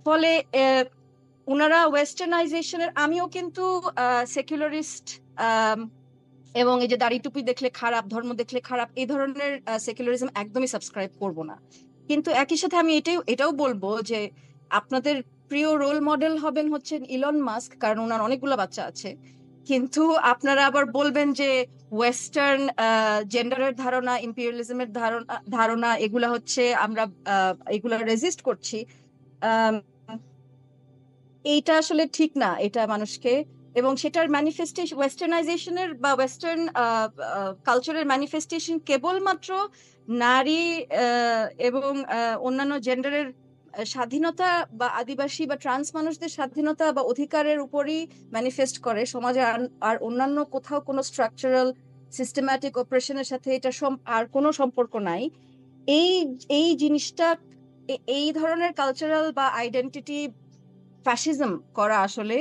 ফলে উনারা ওয়েস্টার্নাইজেশনের, আমিও কিন্তু সেকুলারিস্ট এবং এই যে দাড়ি টুপি দেখলে খারাপ, ধর্ম দেখলে খারাপ, এই ধরনের সেকুলারিজম একদমই সাবস্ক্রাইব করব না। কিন্তু একই সাথে আমি এটাও বলবো যে আপনাদের প্রিয় রোল মডেল হবেন হচ্ছেন ইলন মাস্ক, কারণ ওনার অনেকগুলো বাচ্চা আছে। কিন্তু আপনারা আবার বলবেন যে ওয়েস্টার্ন জেন্ডারের ধারণা, ইম্পেরিয়ালিজমের ধারণা এগুলা হচ্ছে আমরা এগুলা রেজিস্ট করছি। এইটা আসলে ঠিক না, এটা মানুষকে, এবং সেটার ম্যানিফেস্টেশন ওয়েস্টার্নাইজেশনের বা ওয়েস্টার্ন কালচারের ম্যানিফেস্টেশন কেবলমাত্র নারী এবং অন্যান্য জেন্ডারের স্বাধীনতা বা আদিবাসী বা ট্রান্স মানুষদের স্বাধীনতা বা অধিকারের উপরই ম্যানিফেস্ট করে। সমাজে আর অন্যান্য কোথাও কোনো স্ট্রাকচারাল সিস্টেম্যাটিক অপারেশনের সাথে এটা আর কোনো সম্পর্ক নাই। এই জিনিসটা, এই ধরনের কালচারাল বা আইডেন্টিটি ফ্যাসিজম করা আসলে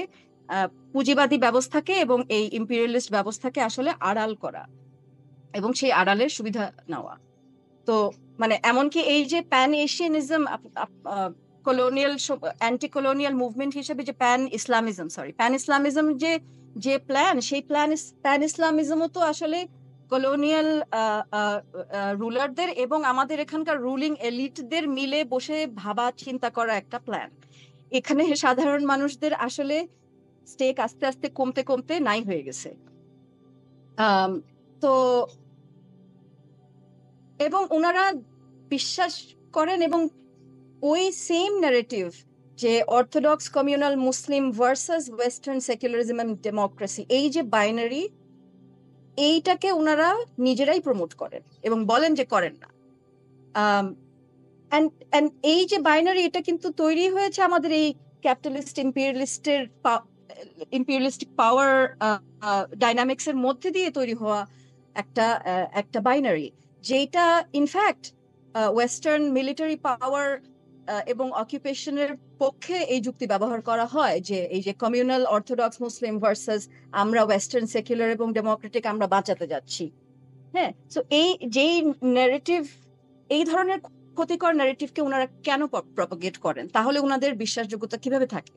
পুঁজিবাদী ব্যবস্থাকে এবং এই ইম্পেরিয়ালিস্ট ব্যবস্থাকে আসলে আড়াল করা এবং সেই আড়ালের সুবিধা নেওয়া। তো মানে এমনকি এই যে pan Asianism, colonial anti colonial movement হিসেবে যে প্যান ইসলামিজম যে প্ল্যান, সেই প্যান ইসলামিজমও তো আসলে কলোনিয়াল রুলারদের এবং আমাদের এখানকার রুলিং এলিটদের মিলে বসে ভাবা চিন্তা করা একটা প্ল্যান। এখানে সাধারণ মানুষদের আসলে স্টেক আস্তে আস্তে কমতে কমতে নাই হয়ে গেছে। তো এবং ওনারা বিশ্বাস করেন এবং ওই সেম ন্যারেটিভ যে orthodox communal Muslim versus western secularism and democracy, এই যে বাইনারি, এইটাকে ওনারা নিজেরাই প্রমোট করেন এবং বলেন যে করেন না। and এই যে বাইনারি, এটা কিন্তু তৈরি হয়েছে আমাদের এই ক্যাপিটালিস্ট ইম্পেরিয়ালিস্টিক পাওয়ার ডাইনামিক্স এর মধ্যে দিয়ে তৈরি হওয়া একটা বাইনারি, যেটা ইনফ্যাক্ট ওয়েস্টার্ন মিলিটারি পাওয়ার এবং অকুপেশনের পক্ষে এই যুক্তি ব্যবহার করা হয় যে এই যে কমিউনাল অর্থোডক্স মুসলিম ভার্সাস আমরা ওয়েস্টার্ন সেকুলার এবং ডেমোক্রেটিক আমরা বাঁচাতে যাচ্ছি। হ্যাঁ, সো যেই ন্যারেটিভ, এই ধরনের ক্ষতিকর ন্যারেটিভকে ওনারা কেন প্রপাগেট করেন, তাহলে ওনাদের বিশ্বাসযোগ্যতা কিভাবে থাকে?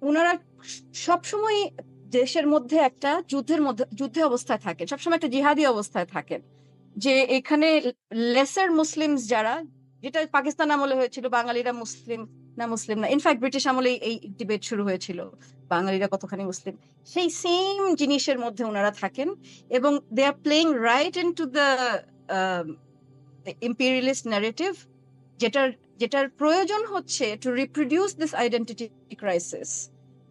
ওনারা সবসময় দেশের মধ্যে একটা যুদ্ধে অবস্থায় থাকেন, সবসময় একটা জিহাদি অবস্থায় থাকেন, যে এখানে লেসার মুসলিমস যারা, যেটা পাকিস্তান আমলে হয়েছিল, বাঙালিরা মুসলিম না, ইনফ্যাক্ট ব্রিটিশ আমলে এই ডিবেট শুরু হয়েছিল বাঙালিরা কতখানি মুসলিম, সেই সেম জিনিসের মধ্যে ওনারা থাকেন এবং they are playing right into the imperialist narrative, যেটার প্রয়োজন হচ্ছে to reproduce this identity crisis,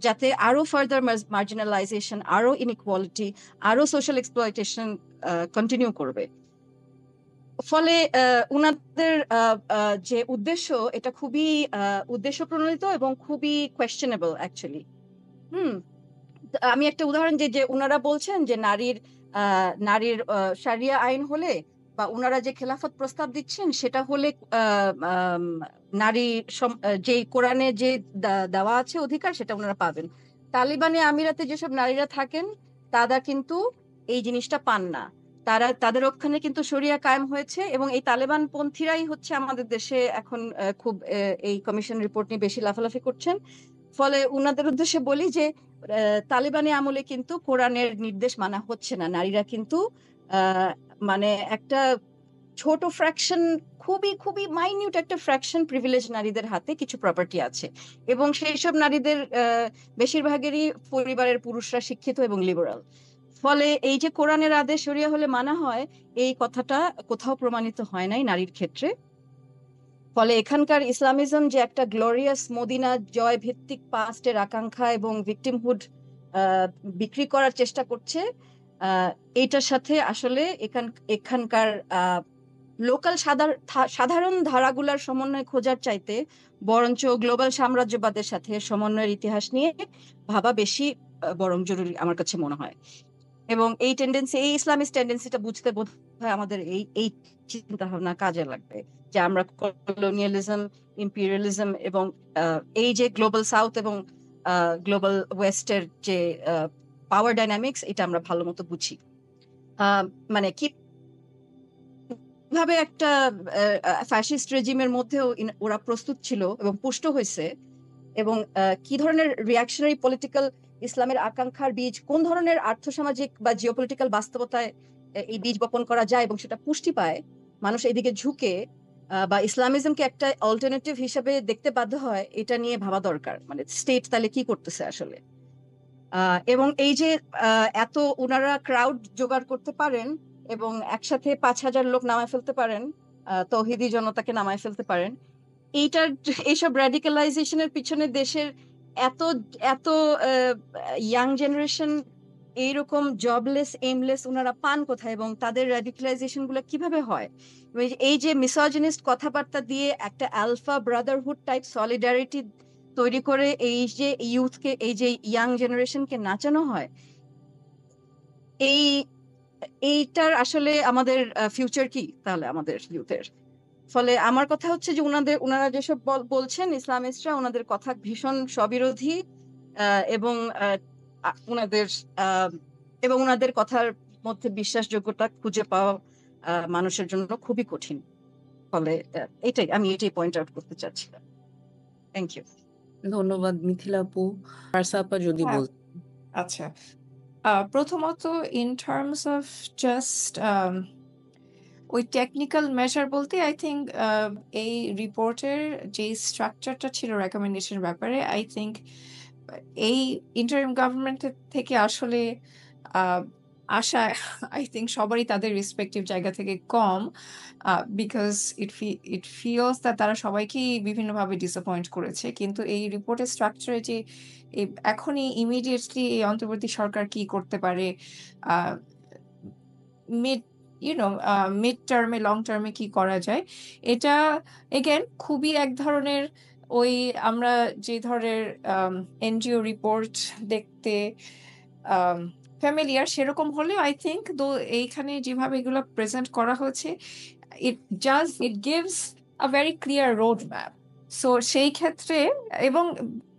যাতে আরো ফার্দার মার্জিনালাইজেশন, আরো ইনইকুয়ালিটি, আরো সোশ্যাল এক্সপ্লয়টেশন কন্টিনিউ করবে। ফলে উনাদের যে উদ্দেশ্য, এটা খুবই উদ্দেশ্য প্রণোদিত এবং খুবই কোয়েশ্চেনেবল অ্যাকচুয়ালি। আমি একটা উদাহরণ, যে উনারা বলছেন যে নারীর শারিয়া আইন হলে বা ওনারা যে খেলাফত প্রস্তাব দিচ্ছেন সেটা হলে নারী যে কোরআনে যে দেওয়া আছে অধিকার, সেটা ওনারা পাবেন। তালিবানি আমিরাতে যেসব নারীরা থাকেন তারা কিন্তু এই জিনিসটা পান না, তাদের ওখানে কিন্তু শরিয়া কায়েম হয়েছে এবং এই তালেবান পন্থীরাই হচ্ছে আমাদের দেশে এখন খুব এই কমিশন রিপোর্ট নিয়ে বেশি লাফালাফি করছেন। ফলে উনাদের উদ্দেশ্যে বলি যে তালিবানি আমলে কিন্তু কোরআনের নির্দেশ মানা হচ্ছে না, নারীরা কিন্তু মানে একটা ছোট ফ্র্যাকশন, খুবই মাইনিউট একটা ফ্র্যাকশন প্রিভিলেজ নারীদের হাতে কিছু প্রপার্টি আছে এবং সেই সব নারীদের বেশিরভাগেরই পরিবারের পুরুষরা শিক্ষিত এবং লিবারাল। ফলে এই যে কোরআনের আদেশ শরিয়া হলে মানা হয়, এই কথাটা কোথাও প্রমাণিত হয় নাই নারীর ক্ষেত্রে। ফলে এখানকার ইসলামিজম যে একটা গ্লোরিয়াস মদিনা জয় ভিত্তিক পাস্টের আকাঙ্ক্ষা এবং ভিকটিমহুড বিক্রি করার চেষ্টা করছে, এইটার সাথে আসলে এখানকার লোকাল সাধারণ ধারাগুলার সমন্বয় খোঁজার চাইতে বরঞ্চ গ্লোবাল সাম্রাজ্যবাদের সাথে সমন্বয়ের ইতিহাস নিয়ে ভাবা বেশি বরং জরুরি আমার কাছে মনে হয়। এবং এই ইসলামিস্ট টেন্ডেন্সিটা বুঝতে বোধহয় আমাদের এই চিন্তা ভাবনা কাজে লাগবে, যে আমরা কলোনিয়ালিজম, ইম্পিরিয়ালিজম এবং এই যে গ্লোবাল সাউথ এবং গ্লোবাল ওয়েস্টের যে পাওয়ার ডাইনামিক্স, এটা আমরা ভালো মতো বুঝি। মানে কিভাবে একটা ফ্যাসিস্ট রেজিমের মধ্যেও ওরা প্রস্তুত ছিল এবং পুষ্ট হয়েছে, এবং কি ধরনের রিয়াকশনারি পলিটিক্যাল ইসলামের আকাঙ্ক্ষার বীজ কোন ধরনের আর্থসামাজিক বা জিওপলিটিক্যাল বাস্তবতায় এই বীজ বপন করা যায় এবং সেটা পুষ্টি পায়, মানুষ এইদিকে ঝুঁকে বা ইসলামিজমকে একটা অল্টারনেটিভ হিসেবে দেখতে বাধ্য হয়, এটা নিয়ে ভাবা দরকার। মানে স্টেট তাহলে কি করতেছে আসলে। এবং এই যে এত ওনারা ক্রাউড জোগাড় করতে পারেন এবং একসাথে 5,000 লোক নামায় ফেলতে পারেন, তৌহিদি জনতাকে নামায় ফেলতে পারেন, এইসব র্যাডিক্যালাইজেশনের পিছনে দেশের এত এত ইয়াং জেনারেশন এইরকম জবলেস, এইমলেস ওনারা পান কোথায়, এবং তাদের র্যাডিক্যালাইজেশন গুলো কিভাবে হয়? এই যে মিসোজিনিস্ট কথাবার্তা দিয়ে একটা আলফা ব্রাদারহুড টাইপ সলিডারিটি তৈরি করে এই যে ইউথকে, এই যে ইয়াং জেনারেশনকে নাচানো হয়, এইটার আসলে আমাদের ফিউচার কি তাহলে আমাদের ইউথের? ফলে আমার কথা হচ্ছে যে ওনারা যেসব বলছেন ইসলামিস্টরা, ওনাদের কথা ভীষণ স্ববিরোধী, এবং ওনাদের কথার মধ্যে বিশ্বাসযোগ্যতা খুঁজে পাওয়া মানুষের জন্য খুবই কঠিন। ফলে আমি এটাই পয়েন্ট আউট করতে চাচ্ছিলাম। Thank you. ধন্যবাদ মিথিলা আপু। ফারসা আপা যদি হ্যাঁ, বল। আচ্ছা। প্রথমত ইন টার্মস অফ জাস্ট ওই টেকনিক্যাল মেজার বলতে আই থিঙ্ক এই রিপোর্টের যে স্ট্রাকচারটা ছিল রেকমেন্ডেশন ব্যাপারে, আই থিঙ্ক এই ইন্টারিম গভর্নমেন্টের থেকে আসলে আশা আই থিঙ্ক সবারই তাদের রেসপেক্টিভ জায়গা থেকে কম, বিকজ ইট ফিলস দ্যাট তারা সবাইকেই বিভিন্নভাবে ডিসঅ্যাপয়েন্ট করেছে। কিন্তু এই রিপোর্টের স্ট্রাকচারে যে এখনই ইমিডিয়েটলি এই অন্তর্বর্তী সরকার কি করতে পারে, মিড টার্মে, লং টার্মে কি করা যায়, এটা এগেন খুবই এক ধরনের ওই আমরা যে ধরনের এনজিও রিপোর্ট দেখতে ফ্যামিলিয়ার, সেরকম হলেও আই থিঙ্ক এইখানে যেভাবে এগুলো প্রেজেন্ট করা হয়েছে, it gives a very clear road map. So সেই ক্ষেত্রে এবং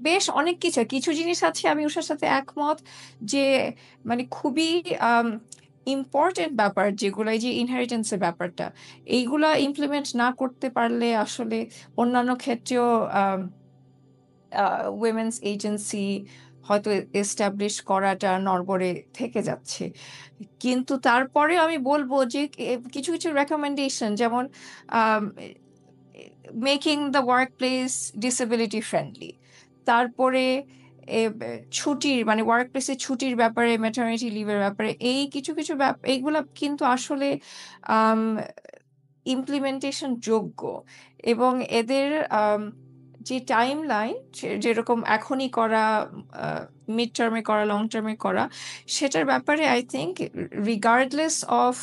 বেশ অনেক কিছু জিনিস আছে, আমি ওর সাথে একমত যে মানে খুবই ইম্পর্টেন্ট ব্যাপার যেগুলো, এই যে ইনহেরিটেন্সের ব্যাপারটা, এইগুলা ইমপ্লিমেন্ট না করতে পারলে আসলে অন্যান্য ক্ষেত্রেও উইমেন্স এজেন্সি হয়তো এস্টাবলিশ করাটা নড়বড়ে থেকে যাচ্ছে। কিন্তু তারপরে আমি বলবো যে কিছু কিছু রেকমেন্ডেশন, যেমন making the work place disability friendly, তারপরে ছুটির মানে ওয়ার্ক প্লেসে ছুটির ব্যাপারে, ম্যাটারনিটি লিভের ব্যাপারে, এই কিছু এইগুলা কিন্তু আসলে ইমপ্লিমেন্টেশন যোগ্য, এবং এদের যে টাইম লাইন, যেরকম এখনই করা, মিড টার্মে করা, লং টার্মে করা, সেটার ব্যাপারে I think regardless of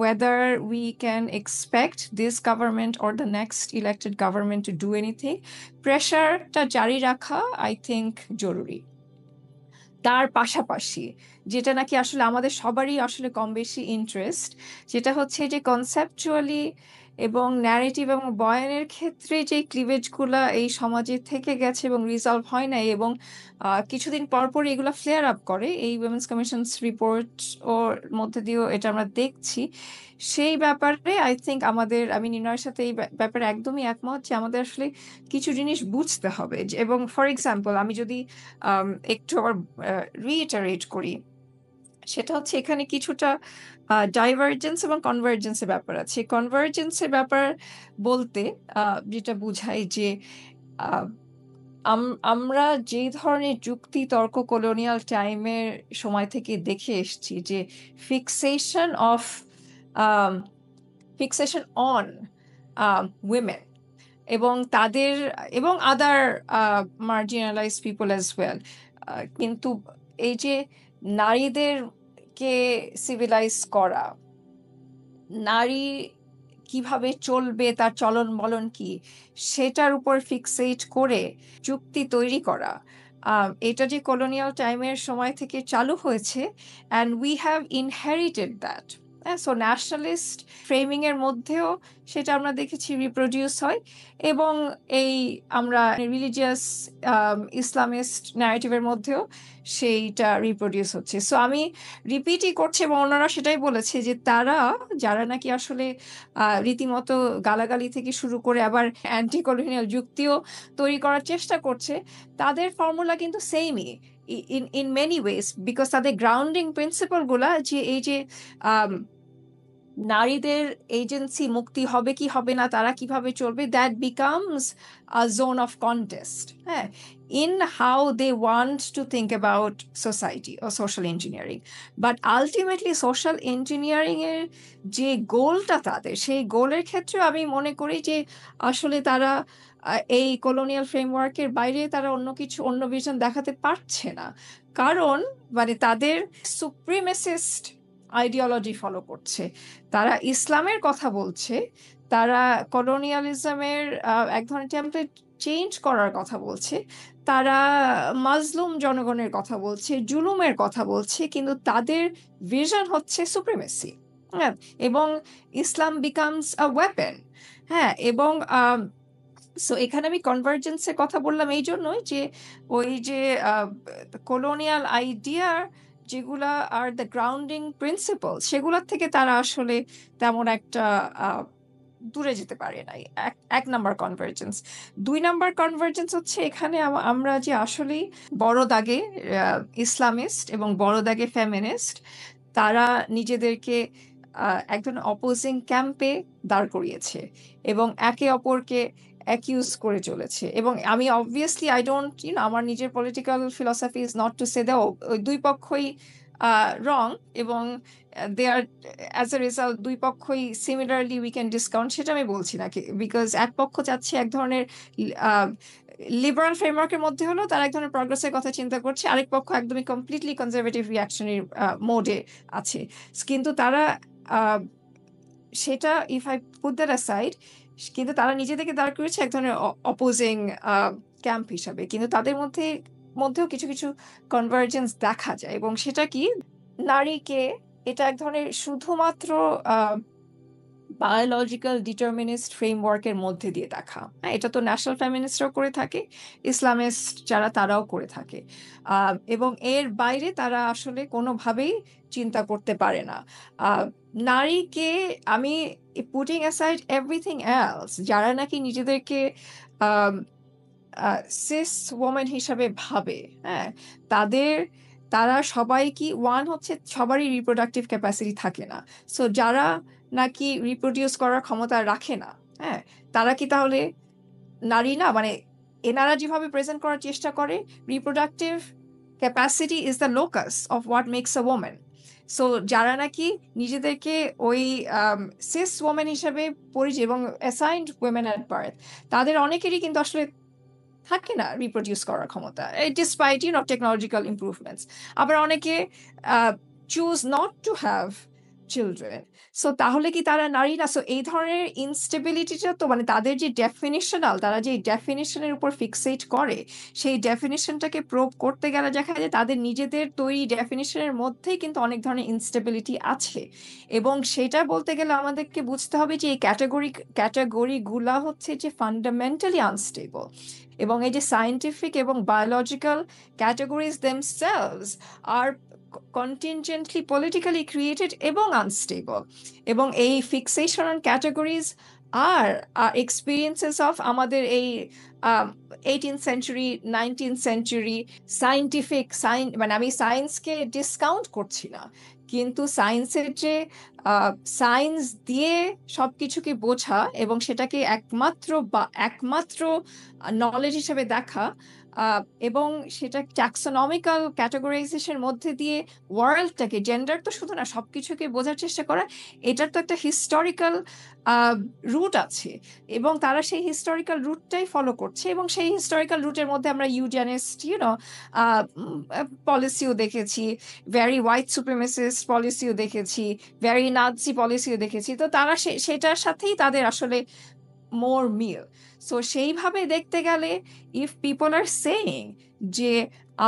whether we can expect this government or the next elected government to do anything, প্রেশারটা জারি রাখা আই থিঙ্ক জরুরি। তার পাশাপাশি যেটা নাকি আসলে আমাদের সবারই আসলে কম বেশি ইন্টারেস্ট, যেটা হচ্ছে যে কনসেপচুয়ালি এবং ন্যারেটিভ এবং বয়ানের ক্ষেত্রে যে ক্লিভেজগুলো এই সমাজে থেকে গেছে এবং রিজলভ হয় নাই, এবং কিছুদিন পর এগুলো ফ্লেয়ার আপ করে, এই উইমেন্স কমিশনস রিপোর্ট ওর মধ্যে দিয়েও এটা আমরা দেখছি। সেই ব্যাপারে আই থিঙ্ক আমি নির্ণয়ের সাথে এই ব্যাপারে একদমই একমত যে আমাদের আসলে কিছু জিনিস বুঝতে হবে। এবং ফর এক্সাম্পল আমি যদি একটু আবার রিইটারেট করি, সেটা হচ্ছে এখানে কিছুটা ডাইভার্জেন্স এবং কনভার্জেন্সের ব্যাপার আছে। কনভার্জেন্সের ব্যাপার বলতে যেটা বোঝায় যে আমরা যে ধরনের যুক্তি তর্ক কলোনিয়াল টাইমের সময় থেকে দেখে এসছি, যে ফিক্সেশন অন উইমেন এবং তাদের এবং আদার মার্জিনালাইজ পিপল অ্যাজ ওয়েল, কিন্তু এই যে নারীদেরকে সিভিলাইজ করা, নারী কিভাবে চলবে, তার চলন বলন কি, সেটার উপর ফিক্সেট করে যুক্তি তৈরি করা, এটা যে কলোনিয়াল টাইমের সময় থেকে চালু হয়েছে, and we have inherited that. So nationalist framing এর মধ্যেও সেটা আমরা দেখেছি রিপ্রোডিউস হয়, এবং এই আমরা রিলিজিয়াস ইসলামিস্ট ন্যারেটিভের মধ্যেও সেইটা রিপ্রোডিউস হচ্ছে। সো আমি রিপিটই করছি, এবং ওনারা সেটাই বলেছে যে তারা যারা নাকি আসলে রীতিমতো গালাগালি থেকে শুরু করে আবার অ্যান্টি কলোনিয়াল যুক্তিও তৈরি করার চেষ্টা করছে, তাদের ফর্মুলা কিন্তু সেমই ইন মেনি ওয়েজ, বিকজ তাদের গ্রাউন্ডিং প্রিন্সিপাল গুলা যে এই যে নারীদের এজেন্সি মুক্তি হবে কি হবে না, তারা কিভাবে চলবে, that becomes a zone of contest, হ্যাঁ, in how they want to think about society or social engineering. But ultimately social engineering এর যে গোলটা তাদের, সেই গোলের ক্ষেত্রে আমি মনে করি যে আসলে তারা এই কলোনিয়াল ফ্রেমওয়ার্কের বাইরে তারা অন্য ভিশন দেখাতে পারছে না, কারণ মানে তাদের সুপ্রিমেসিস্ট আইডিওলজি ফলো করছে, তারা ইসলামের কথা বলছে, তারা কলোনিয়ালিজমের এক ধরনের টেমপ্লেট চেঞ্জ করার কথা বলছে, তারা মাজলুম জনগণের কথা বলছে, জুলুমের কথা বলছে, কিন্তু তাদের ভিশন হচ্ছে সুপ্রিমেসি, হ্যাঁ, এবং ইসলাম বিকামস আ ওয়েপেন, হ্যাঁ, এবং সো এখানে আমি কনভার্জেন্সের কথা বললাম এই জন্যই যে ওই যে কলোনিয়াল আইডিয়ার যেগুলা আর দ্য গ্রাউন্ডিং প্রিন্সিপাল, সেগুলোর থেকে তারা আসলে তেমন একটা দূরে যেতে পারে নাই। এক নাম্বার কনভার্জেন্স। 2 নাম্বার কনভার্জেন্স হচ্ছে এখানে আমরা যে আসলেই বড় দাগে ইসলামিস্ট এবং বড় দাগে ফেমিনিস্ট, তারা নিজেদেরকে এক ধরনের অপোজিং ক্যাম্পে দাঁড় করিয়েছে এবং একে অপরকে অ্যাকিউজ করে চলেছে। এবং আমি অবভিয়াসলি আই ডোন্ট আমার নিজের political philosophy is not to say the ওই দুই পক্ষই রং, এবং they R as a result দুই পক্ষই সিমিলারলি উই ক্যান ডিসকাউন্ট, সেটা আমি বলছি না, বিকজ এক পক্ষ চাচ্ছে এক ধরনের লিবারাল ফ্রেমওয়ার্কের মধ্যে হলেও তারা এক ধরনের প্রগ্রেসের কথা চিন্তা করছে, আরেক পক্ষ একদমই কমপ্লিটলি কনজারভেটিভ রিয়াকশনের মোডে আছে, কিন্তু তারা সেটা if I put that aside, কিন্তু তারা নিজেদেরকে দাঁড় করেছে এক ধরনের অপোজিং ক্যাম্প হিসাবে, কিন্তু তাদের মধ্যেও কিছু কিছু কনভার্জেন্স দেখা যায়, এবং সেটা কি, নারীকে এটা এক ধরনের শুধুমাত্র বায়োলজিক্যাল ডিটারমিনিস্ট ফ্রেমওয়ার্কের মধ্যে দিয়ে দেখা, হ্যাঁ, এটা তো ন্যাশনাল ফেমিনিস্টরাও করে থাকে, ইসলামিস্ট যারা তারাও করে থাকে, এবং এর বাইরে তারা আসলে কোনোভাবেই চিন্তা করতে পারে না। নারীকে আমি পুটিং অ্যাসাইড এভরিথিং এলস, যারা নাকি নিজেদেরকে সিস ওমেন হিসাবে ভাবে, হ্যাঁ, তারা সবাই কি হচ্ছে সবারই রিপ্রোডাক্টিভ ক্যাপাসিটি থাকে না, সো যারা নাকি রিপ্রোডিউস করার ক্ষমতা রাখে না, হ্যাঁ, তারা কি তাহলে নারী না? মানে এনারা যেভাবে প্রেজেন্ট করার চেষ্টা করে, reproductive capacity is the locus of what makes a women. So যারা নাকি নিজেদেরকে ওই সিস ওমেন হিসাবে পরিচয় এবং অ্যাসাইন্ড ওয়েমেন অ্যাট বার্থ, তাদের অনেকেরই কিন্তু আসলে থাকে না রিপ্রোডিউস করার ক্ষমতা, ডিসপাইট টেকনোলজিক্যাল ইমপ্রুভমেন্টস। আবার অনেকে choose not to have children, so তাহলে কি তারা নারী না? সো এই ধরনের ইনস্টেবিলিটিটা তো মানে তাদের যে তারা যে ডেফিনিশনের উপর ফিক্সেট করে, সেই ডেফিনিশনটাকে প্রুভ করতে গেলে দেখা যায় তাদের নিজেদের তৈরি ডেফিনিশনের মধ্যেই কিন্তু অনেক ধরনের ইনস্টেবিলিটি আছে, এবং সেটা বলতে গেলে আমাদেরকে বুঝতে হবে যে এই ক্যাটাগরিগুলা হচ্ছে যে ফান্ডামেন্টালি আনস্টেবল, এবং এই যে সায়েন্টিফিক এবং biological categories themselves are contingently politically created এবং unstable, এবং এই fixation on categories are experiences of আমাদের এই 18th century 19th century scientific মানে আমি সায়েন্সকে ডিসকাউন্ট করছি না, কিন্তু সায়েন্সের যে সায়েন্স দিয়ে সবকিছুকে বোঝা এবং সেটাকে একমাত্র নলেজ হিসেবে দেখা, এবং সেটা ট্যাক্সোনমিক্যাল ক্যাটাগরাইজেশনের মধ্যে দিয়ে ওয়ার্ল্ডটাকে, জেন্ডার তো শুধু না, সবকিছুকে বোঝার চেষ্টা করা, এটার তো একটা হিস্টোরিক্যাল রুট আছে, এবং তারা সেই হিস্টোরিক্যাল রুটটাই ফলো করছে, এবং সেই হিস্টোরিক্যাল রুটের মধ্যে আমরা ইউজেনিস্ট পলিসিও দেখেছি, ভেরি হোয়াইট সুপ্রিমেসিস্ট পলিসিও দেখেছি, ভেরি নাজি পলিসিও দেখেছি, তো তারা সেটার সাথেই তাদের আসলে মোর মিল। সো সেইভাবে দেখতে গেলে ইফ পিপল আর সেইং যে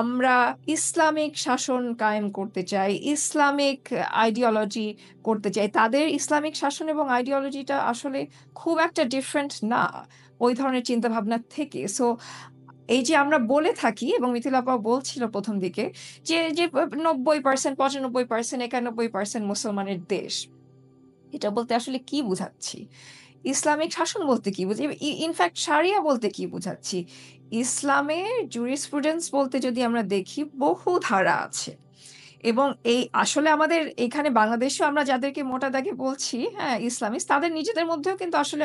আমরা ইসলামিক শাসন কায়েম করতে চাই, ইসলামিক আইডিওলজি করতে চাই। তাদের ইসলামিক শাসন এবং আইডিওলজিটা আসলে খুব একটা ডিফারেন্ট না ওই ধরনের চিন্তা ভাবনা থেকে। সো এই যে আমরা বলে থাকি, এবং মিথিলা আপা বলছিল প্রথম দিকে যে 90%, 95%, 91% মুসলমানের দেশ, এটা বলতে আসলে কি বুঝাচ্ছি? ইসলামিক শাসন বলতে কি বুঝি? ইনফ্যাক্ট শারিয়া বলতে কি বুঝাচ্ছি? ইসলামের জুরিসপ্রুডেন্স বলতে যদি আমরা দেখি, বহু ধারা আছে। এবং এই আসলে আমাদের এখানে বাংলাদেশেও আমরা যাদেরকে মোটা দাগে বলছি হ্যাঁ ইসলামিস্ট, তাদের নিজেদের মধ্যেও কিন্তু আসলে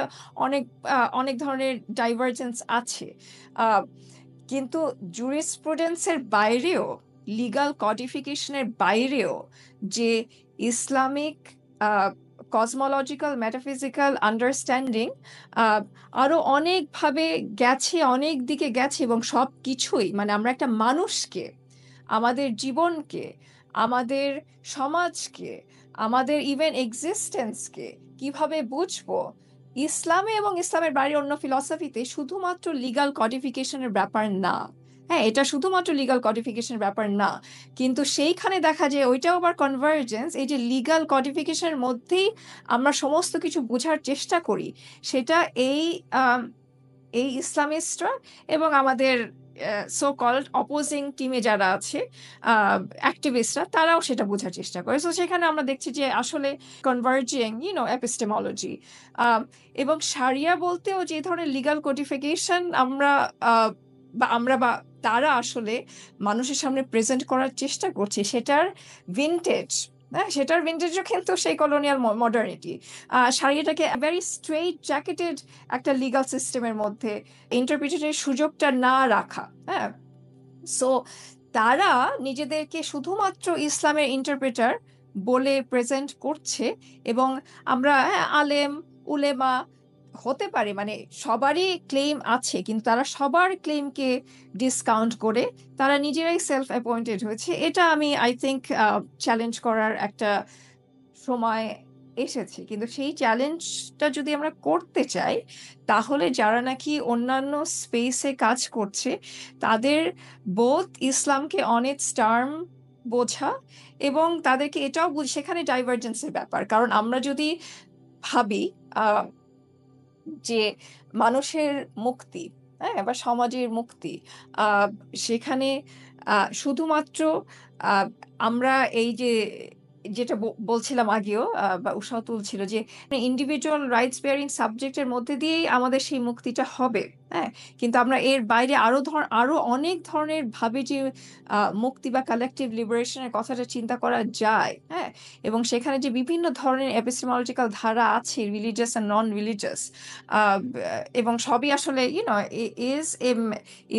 অনেক ধরনের ডাইভারজেন্স আছে। আহ, কিন্তু জুরিসপ্রুডেন্সের বাইরেও, লিগাল কডিফিকেশনের বাইরেও যে ইসলামিক কসমোলজিক্যাল মেটাফিজিক্যাল আন্ডারস্ট্যান্ডিং আরো অনেকভাবে গেছে, অনেক দিকে গেছে, এবং সব কিছুই মানে আমরা একটা মানুষকে, আমাদের জীবনকে, আমাদের সমাজকে, আমাদের ইভেন এক্সিস্টেন্সকে কিভাবে বুঝবো, ইসলামে এবং ইসলামের বাইরে অন্য ফিলসফিতে শুধুমাত্র লিগাল কডিফিকেশনের ব্যাপার না। হ্যাঁ, এটা শুধুমাত্র লিগাল কডিফিকেশনের ব্যাপার না, কিন্তু সেইখানে দেখা যায় ওইটাও আবার কনভার্জেন্স। এই যে লিগাল কডিফিকেশনের মধ্যেই আমরা সমস্ত কিছু বোঝার চেষ্টা করি, সেটা এই ইসলামিস্টরা এবং আমাদের সো কল্ড অপোজিং টিমে যারা আছে অ্যাক্টিভিস্টরা, তারাও সেটা বোঝার চেষ্টা করে। সো সেখানে আমরা দেখছি যে আসলে কনভার্জিং এপিস্টেমোলজি এবং শারিয়া বলতেও যে ধরনের লিগাল কোডিফিকেশন বা তারা আসলে মানুষের সামনে প্রেজেন্ট করার চেষ্টা করছে, সেটার ভিনটেজ, হ্যাঁ সেটার ভিনটেজও কিন্তু সেই colonial modernity. শারিয়াটাকে very straight jacketed একটা লিগাল সিস্টেমের মধ্যে ইন্টারপ্রিটেশনের সুযোগটা না রাখা। হ্যাঁ, সো তারা নিজেদেরকে শুধুমাত্র ইসলামের ইন্টারপ্রেটার বলে প্রেজেন্ট করছে, এবং আমরা আলেম উলেমা হতে পারে, মানে সবারই ক্লেম আছে, কিন্তু তারা সবার ক্লেমকে ডিসকাউন্ট করে তারা নিজেরাই সেলফ অ্যাপয়েন্টেড হয়েছে। এটা আমি আই থিঙ্ক চ্যালেঞ্জ করার একটা সময় এসেছে। কিন্তু সেই চ্যালেঞ্জটা যদি আমরা করতে চাই, তাহলে যারা নাকি অন্যান্য স্পেসে কাজ করছে, তাদের বোধ ইসলামকে অনেক টার্ম বোঝা, এবং তাদেরকে এটাও সেখানে ডাইভারজেন্সের ব্যাপার। কারণ আমরা যদি ভাবি যে মানুষের মুক্তি, হ্যাঁ বা সমাজের মুক্তি, সেখানে শুধুমাত্র আমরা এই যে যেটা বলছিলাম আগেও বা উৎসাহ তুলছিল যে ইন্ডিভিজুয়াল রাইটস বেয়ারিং সাবজেক্টের মধ্যে দিয়েই আমাদের সেই মুক্তিটা হবে। হ্যাঁ, কিন্তু আমরা এর বাইরে আরো অনেক ধরনের ভাবে যে মুক্তি বা কালেকটিভ লিবারেশনের কথাটা চিন্তা করা যায়। হ্যাঁ, এবং সেখানে যে বিভিন্ন ধরনের এপিস্টেমোলজিক্যাল ধারা আছে, রিলিজিয়াস আর নন রিলিজিয়াস, এবং সবই আসলে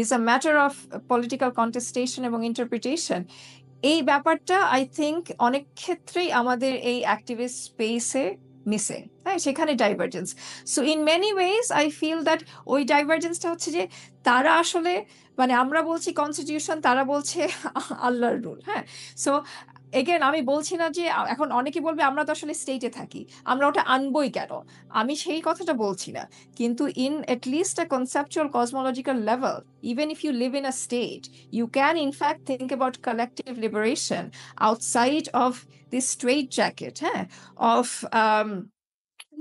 is a matter of political contestation এবং ইন্টারপ্রিটেশন। এই ব্যাপারটা আই থিঙ্ক অনেক ক্ষেত্রেই আমাদের এই অ্যাক্টিভিস্ট স্পেসে মিসিং। হ্যাঁ, সেখানে divergence. So in many ways I feel that ওই ডাইভারজেন্সটা হচ্ছে যে তারা আসলে মানে আমরা বলছি কনস্টিটিউশন, তারা বলছে আল্লাহর রুল। হ্যাঁ, সো এগেন আমি বলছি না যে এখন অনেকে বলবে আমরা তো আসলে স্টেটে থাকি, আমরা ওটা আনবই কেন, আমি সেই কথাটা বলছি না। কিন্তু in at least a conceptual cosmological level, even if you live in a state, you can in fact think about collective liberation outside of this straitjacket of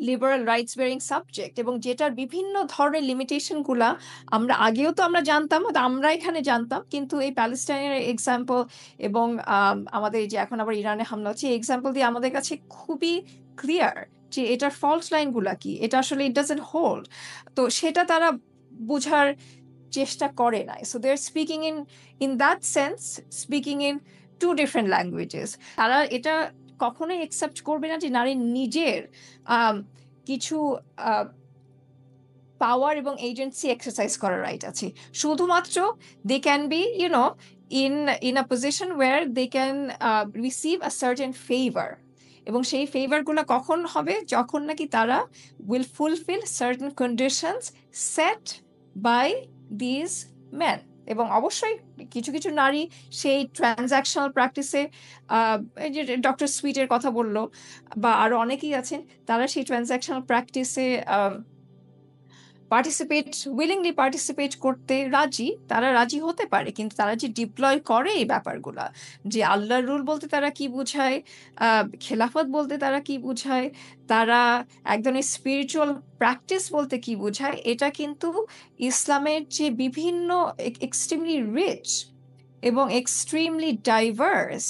liberal rights bearing subject, এবং যেটার বিভিন্ন ধরনের লিমিটেশন গুলা আমরা আগেও তো আমরা জানতাম, আমরা এখানে জানতাম, কিন্তু এই প্যালেস্টাইনের এক্সাম্পল এবং আমাদের যে এখন আবার ইরানে হামলা হচ্ছে, এই এক্সাম্পল দিয়ে আমাদের কাছে খুবই ক্লিয়ার যে এটার ফল্ট লাইন গুলা কি, এটা আসলে ইট ডাজন্ট হোল্ড। তো সেটা তারা বোঝার চেষ্টা করে নাই। So they are speaking in that sense, speaking in two different languages. তারা এটা কখনোই অ্যাকসেপ্ট করবে না যে নারীর নিজের কিছু পাওয়ার এবং এজেন্সি এক্সারসাইজ করার রাইট আছে। শুধুমাত্র they can be in a position where they can receive a certain favor, এবং সেই ফেভারগুলো কখন হবে, যখন নাকি তারা will fulfill certain conditions set by these men। এবং অবশ্যই কিছু কিছু নারী সেই ট্রানজাকশনাল প্র্যাকটিসে, এই যে ডক্টর সুইটের কথা বললো বা আরো অনেকেই আছেন, তারা সেই ট্রানজাকশনাল প্র্যাকটিসে উইলিংলি পার্টিসিপেট করতে রাজি, তারা রাজি হতে পারে, কিন্তু তারা যে ডিপ্লয় করে এই ব্যাপারগুলা, যে আল্লাহর রুল বলতে তারা কি বুঝায়, খেলাফত বলতে তারা কি বুঝায়, তারা এক ধরনের স্পিরিচুয়াল প্র্যাকটিস বলতে কি বুঝায়, এটা কিন্তু ইসলামের যে বিভিন্ন এক্সট্রিমলি রিচ এবং extremely diverse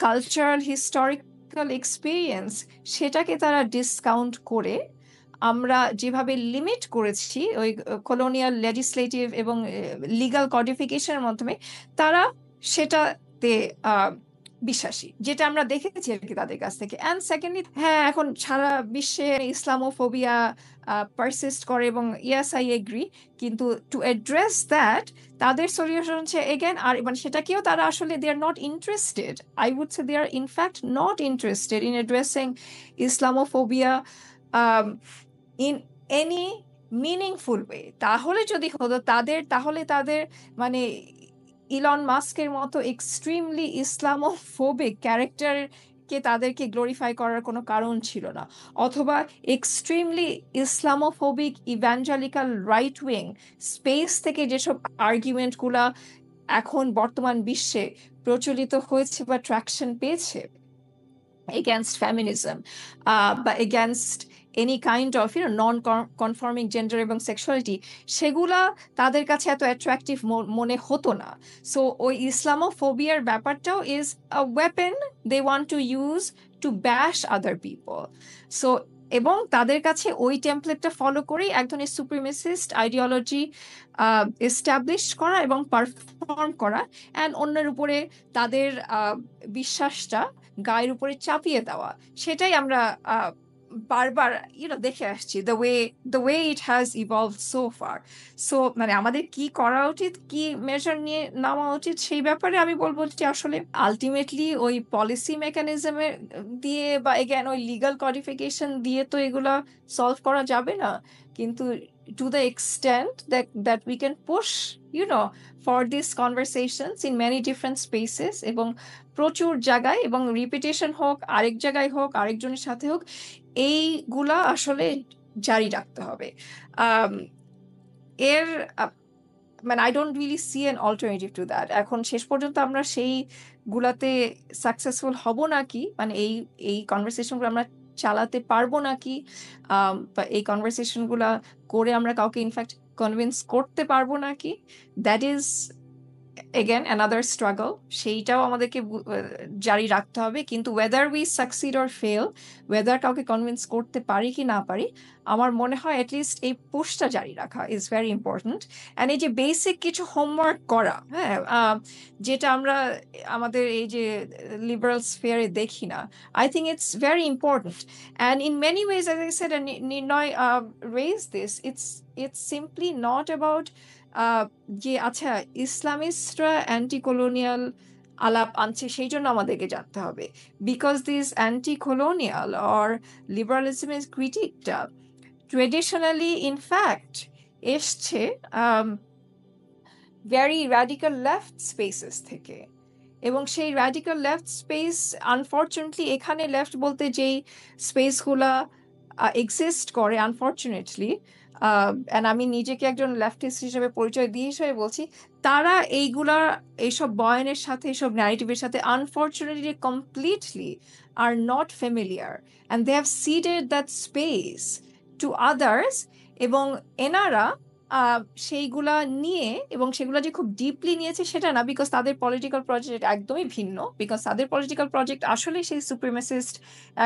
cultural historical experience, সেটাকে তারা ডিসকাউন্ট করে আমরা যেভাবে লিমিট করেছি ওই কলোনিয়াল লেজিসলেটিভ এবং লিগ্যাল কডিফিকেশনের মাধ্যমে, তারা সেটাতে বিশ্বাসী, যেটা আমরা দেখেছি আর কি তাদের কাছ থেকে। অ্যান্ড সেকেন্ডলি, হ্যাঁ, এখন সারা বিশ্বে ইসলামোফোবিয়া পারসিস্ট করে এবং ইয়াস আই এগ্রি, কিন্তু টু অ্যাড্রেস দ্যাট তাদের সলিউশন হচ্ছে এগেন, আর মানে সেটাকেও তারা আসলে they are not interested, I would say they are in fact not interested in addressing Islamophobia in any meaningful way. তাহলে যদি হতো তাহলে তাদের মানে ইলন মাস্কের মতো এক্সট্রিমলি ইসলামোফোবিক ক্যারেক্টারকে তাদেরকে গ্লোরিফাই করার কোনো কারণ ছিল না, অথবা extremely Islamophobic evangelical right wing space থেকে যেসব আর্গুমেন্টগুলা এখন বর্তমান বিশ্বে প্রচলিত হয়েছে বা ট্র্যাকশন পেয়েছে against feminism, but against any kind of non-conforming gender এবং sexuality, সেগুলা তাদের কাছে এত অ্যাট্রাকটিভ মনে হতো না। সো ওই ইসলামোফোবিয়ার ব্যাপারটাও is a weapon they want to use to bash other people. So এবং তাদের কাছে ওই টেমপ্লেটটা ফলো করেই এক ধরনের সুপ্রিমেসিস্ট আইডিওলজি এস্টাবলিশ করা এবং পারফর্ম করা, অ্যান্ড অন্যের উপরে তাদের বিশ্বাসটা গায়ের উপরে চাপিয়ে দেওয়া, সেটাই আমরা বারবার দেখে আসছি, the way it has evolved so far. So মানে আমাদের কি করা উচিত, কি মেজার নিয়ে নেওয়া উচিত, সেই ব্যাপারে আমি বলবো যে আসলে আলটিমেটলি ওই পলিসি মেকানিজমের দিয়ে বা এগেন ওই লিগাল কডিফিকেশন দিয়ে তো এগুলা সলভ করা যাবে না, কিন্তু to the extent that we can push for these conversations in many different spaces এবং প্রচুর জায়গায়, এবং রিপিটেশন হোক, আরেক জায়গায় হোক, আরেকজনের সাথে হোক, এইগুলা আসলে জারি রাখতে হবে। এর মানে I don't really see an alternative to that. এখন শেষ পর্যন্ত আমরা সেই গুলাতে সাকসেসফুল হব নাকি, মানে এই কনভারসেশনগুলো আমরা চালাতে পারবো নাকি, বা এই কনভারসেশনগুলা করে আমরা কাউকে ইনফ্যাক্ট কনভিন্স করতে পারবো নাকি, that is again another struggle, সেইটাও আমাদেরকে জারি রাখতে হবে। কিন্তু whether we succeed or fail, whether কাউকে কনভিন্স করতে পারি কি না পারি, আমার মনে হয় অ্যাটলিস্ট এই পুশটা জারি রাখা ইজ ভেরি ইম্পর্টেন্ট। অ্যান্ড এই যে বেসিক কিছু হোমওয়ার্ক করা, হ্যাঁ, যেটা আমরা আমাদের এই যে লিবারাল স্ফিয়ারে দেখি না, I think it's very important. And in many wedge, as I said, নির্ণয় raised this, it's simply not about যে আচ্ছা ইসলামিস্টরা অ্যান্টি কলোনিয়াল আলাপ আনছে সেই জন্য আমাদেরকে জানতে হবে, because this anti colonial or লিবারালিজমের ক্রিটিকটা ট্রেডিশনালি ইনফ্যাক্ট এসছে ভেরি র্যাডিক্যাল লেফট স্পেসেস থেকে, এবং সেই র্যাডিক্যাল লেফট স্পেস আনফর্চুনেটলি এখানে লেফট বলতে যেই স্পেসগুলা এক্সিস্ট করে আনফর্চুনেটলি, অ্যান্ড আমি নিজেকে একজন লেফটিস্ট হিসেবে পরিচয় দিয়ে হিসেবে বলছি, তারা এইসব বয়ানের সাথে, এইসব ন্যারেটিভের সাথে unfortunately completely are not familiar, and they have ceded that space to others, এবং এনারা সেইগুলা নিয়ে, এবং সেগুলা যে খুব ডিপলি নিয়েছে সেটা না, বিকজ তাদের পলিটিক্যাল প্রজেক্ট একদমই ভিন্ন, বিকজ তাদের পলিটিক্যাল প্রজেক্ট আসলে সেই সুপ্রিমেসিস্ট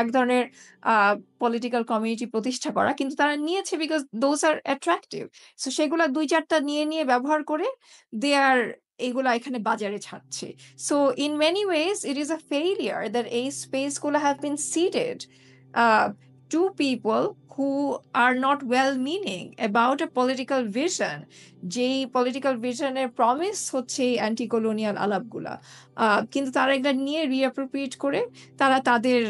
এক ধরনের পলিটিক্যাল কমিউনিটি প্রতিষ্ঠা করা, কিন্তু তারা নিয়েছে because those are attractive. So সেগুলা 2-4টা নিয়ে ব্যবহার করে দে আর এইগুলা এখানে বাজারে ছাড়ছে। So in many ways it is a failure that এই স্পেসগুলো have been ceded to people who are not well-meaning about a political vision, যেই পলিটিক্যাল ভিশনের প্রমিস হচ্ছে অ্যান্টি কলোনিয়াল আলাপগুলা, কিন্তু তারা এগুলা নিয়ে রিঅ্যাপ্রোপ্রিয়েট করে তারা তাদের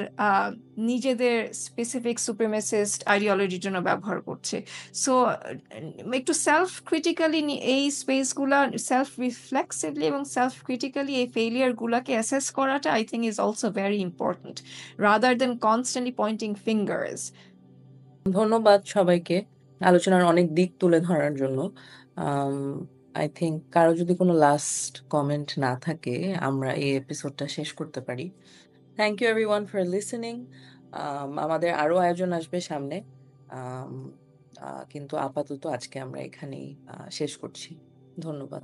নিজেদের স্পেসিফিক সুপ্রিমেসিস্ট আইডিওলজির জন্য ব্যবহার করছে। সো একটু সেলফ ক্রিটিক্যালি এই স্পেসগুলা সেলফ রিফ্লেক্সিভলি এবং সেলফ ক্রিটিক্যালি এই ফেইলিয়ারগুলাকে অ্যাসেস করাটা I think is also very important, rather than constantly pointing fingers. ধন্যবাদ সবাইকে আলোচনার অনেক দিক তুলে ধরার জন্য। আই থিংক কারো যদি কোনো লাস্ট কমেন্ট না থাকে, আমরা এই এপিসোডটা শেষ করতে পারি। Thank you everyone for listening. আমাদের আরো আয়োজন আসবে সামনে, কিন্তু আপাতত আজকে আমরা এখানেই শেষ করছি। ধন্যবাদ।